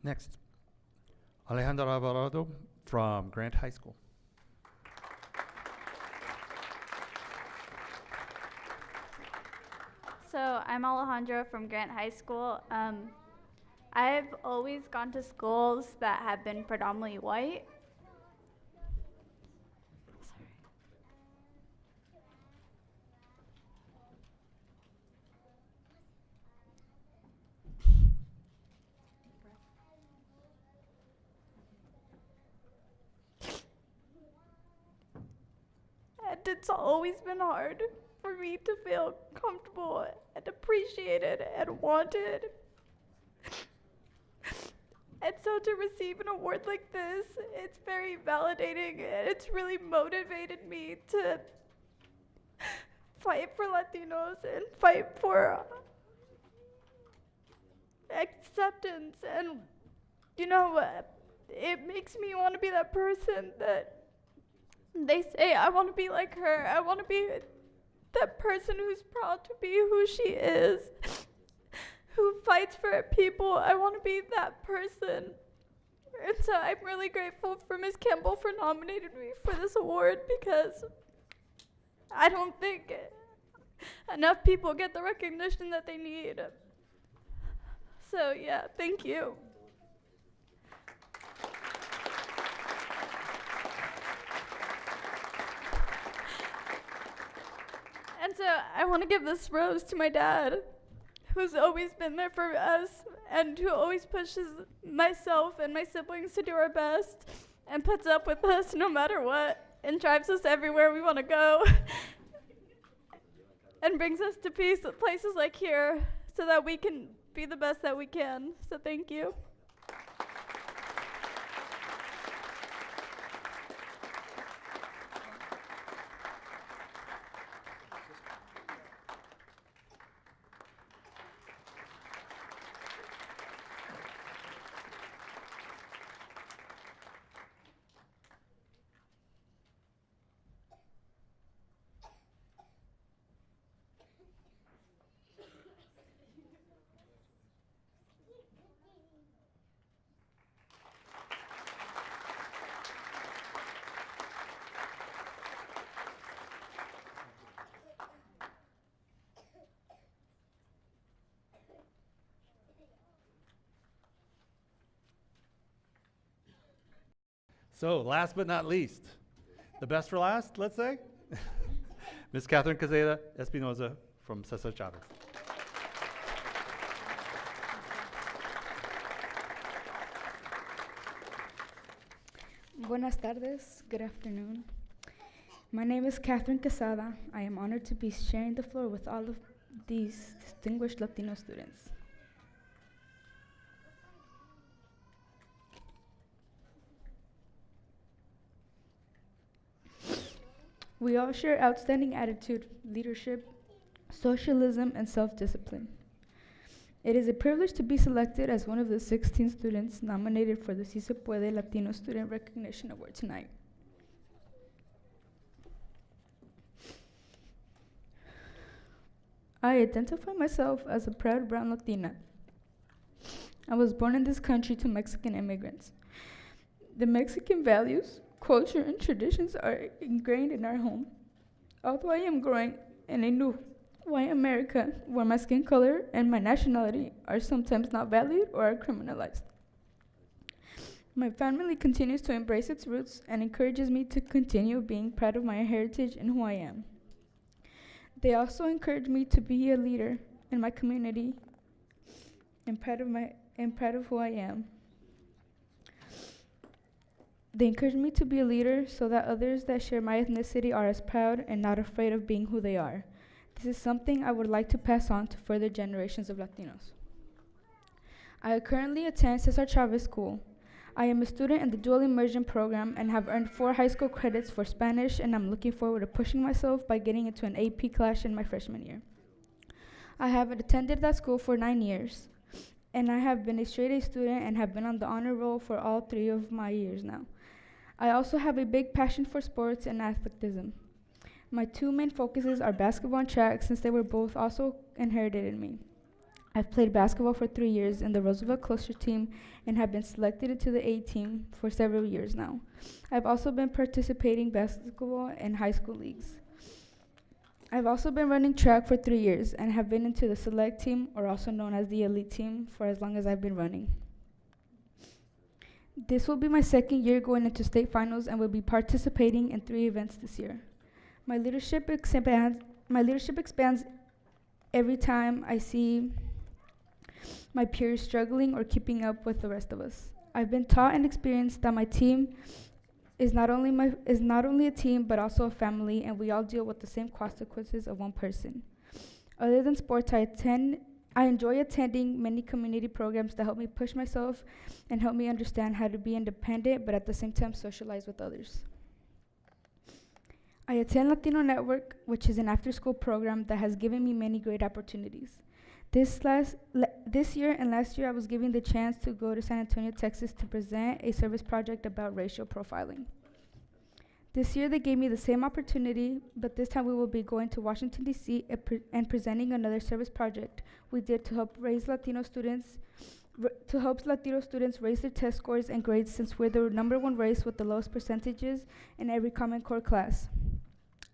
Next, Alejandro Alvarado from Grant High School. So I'm Alejandro from Grant High School. I've always gone to schools that have been predominantly white. And it's always been hard for me to feel comfortable and appreciated and wanted. And so to receive an award like this, it's very validating, and it's really motivated me to fight for Latinos and fight for acceptance. And you know, it makes me want to be that person that they say, I want to be like her. I want to be that person who's proud to be who she is, who fights for her people. I want to be that person. And so I'm really grateful for Ms. Campbell for nominating me for this award, because I don't think enough people get the recognition that they need. So yeah, thank you. And so I want to give this rose to my dad, who's always been there for us and who always pushes myself and my siblings to do our best and puts up with us no matter what and drives us everywhere we want to go and brings us to places like here so that we can be the best that we can. So thank you. So last but not least, the best for last, let's say, Ms. Catherine Caseda Espinoza from Cesar Chavez. Buenas tardes, good afternoon. My name is Catherine Quesada. I am honored to be sharing the floor with all of these distinguished Latino students. We all share outstanding attitude, leadership, socialism, and self-discipline. It is a privilege to be selected as one of the 16 students nominated for the Si Se Puede Latino Student Recognition Award tonight. I identify myself as a proud brown Latina. I was born in this country to Mexican immigrants. The Mexican values, culture, and traditions are ingrained in our home. Although I am growing in a new white America where my skin color and my nationality are sometimes not valued or are criminalized. My family continues to embrace its roots and encourages me to continue being proud of my heritage and who I am. They also encourage me to be a leader in my community and proud of who I am. They encourage me to be a leader so that others that share my ethnicity are as proud and not afraid of being who they are. This is something I would like to pass on to further generations of Latinos. I currently attend Cesar Chavez School. I am a student in the dual immersion program and have earned 4 high school credits for Spanish, and I'm looking forward to pushing myself by getting into an AP class in my freshman year. I have attended that school for 9 years, and I have been a straight A student and have been on the honor roll for all 3 of my years now. I also have a big passion for sports and athleticism. My 2 main focuses are basketball and track, since they were both also inherited in me. I've played basketball for 3 years in the Roosevelt cluster team and have been selected into the A team for several years now. I've also been participating basketball in high school leagues. I've also been running track for 3 years and have been into the select team, or also known as the elite team, for as long as I've been running. This will be my second year going into state finals and will be participating in 3 events this year. My leadership expands every time I see my peers struggling or keeping up with the rest of us. I've been taught and experienced that my team is not only a team but also a family, and we all deal with the same consequences of one person. Other than sports, I enjoy attending many community programs that help me push myself and help me understand how to be independent, but at the same time socialize with others. I attend Latino Network, which is an after-school program that has given me many great opportunities. This year and last year, I was given the chance to go to San Antonio, Texas to present a service project about racial profiling. This year, they gave me the same opportunity, but this time we will be going to Washington, D.C. and presenting another service project we did to help Latino students raise their test scores and grades, since we're the #1 race with the lowest percentages in every Common Core class.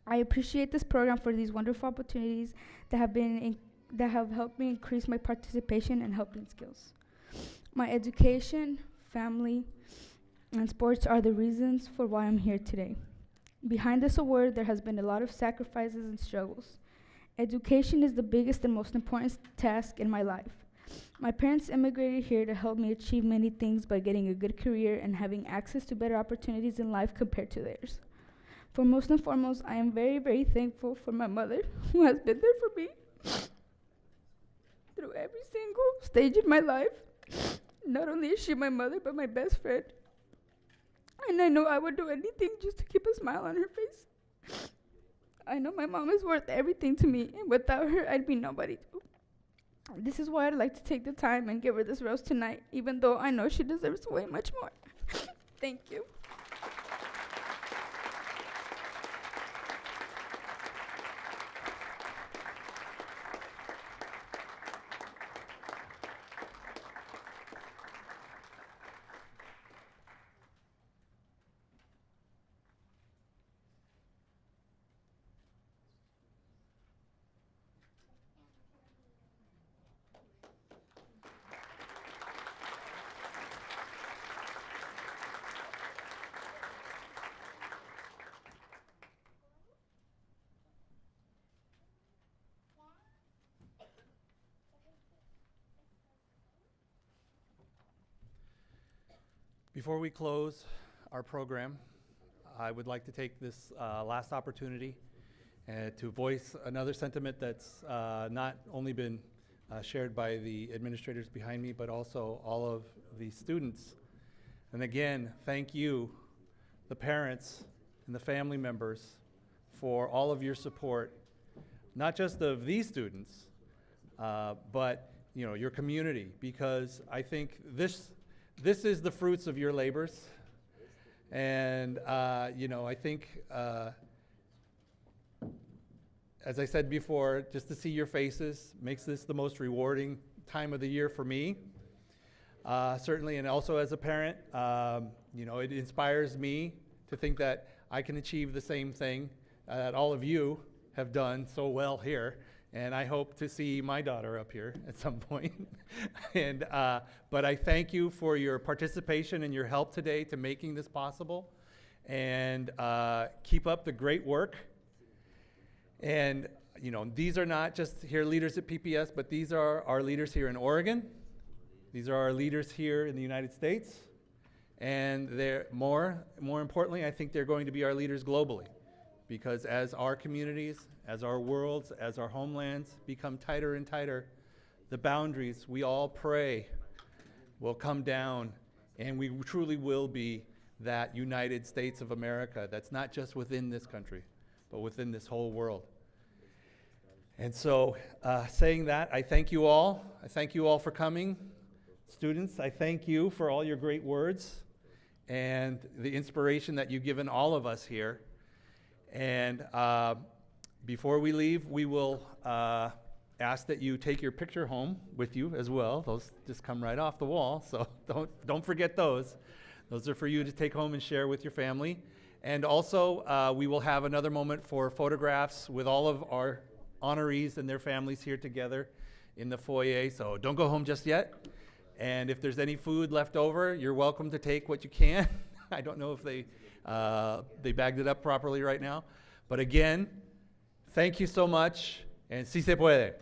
I appreciate this program for these wonderful opportunities that have helped me increase my participation and helping skills. My education, family, and sports are the reasons for why I'm here today. Behind this award, there has been a lot of sacrifices and struggles. Education is the biggest and most important task in my life. My parents immigrated here to help me achieve many things by getting a good career and having access to better opportunities in life compared to theirs. For most and foremost, I am very, very thankful for my mother, who has been there for me through every single stage in my life. Not only is she my mother, but my best friend. And I know I would do anything just to keep a smile on her face. I know my mom is worth everything to me, and without her, I'd be nobody. This is why I'd like to take the time and give her this rose tonight, even though I know she deserves way much more. Thank you. Before we close our program, I would like to take this last opportunity to voice another sentiment that's not only been shared by the administrators behind me, but also all of the students. And again, thank you, the parents and the family members, for all of your support, not just of these students, but your community, because I think this is the fruits of your labors. And I think, as I said before, just to see your faces makes this the most rewarding time of the year for me. Certainly, and also as a parent, it inspires me to think that I can achieve the same thing that all of you have done so well here. And I hope to see my daughter up here at some point. But I thank you for your participation and your help today to making this possible. And keep up the great work. And these are not just here leaders at PPS, but these are our leaders here in Oregon. These are our leaders here in the United States. And they're more importantly, I think they're going to be our leaders globally. Because as our communities, as our worlds, as our homelands become tighter and tighter, the boundaries we all pray will come down, and we truly will be that United States of America that's not just within this country, but within this whole world. And so, saying that, I thank you all. I thank you all for coming. Students, I thank you for all your great words and the inspiration that you've given all of us here. And before we leave, we will ask that you take your picture home with you as well. Those just come right off the wall, so don't forget those. Those are for you to take home and share with your family. And also, we will have another moment for photographs with all of our honorees and their families here together in the foyer. So don't go home just yet. And if there's any food left over, you're welcome to take what you can. I don't know if they bagged it up properly right now. But again, thank you so much, and si se puede.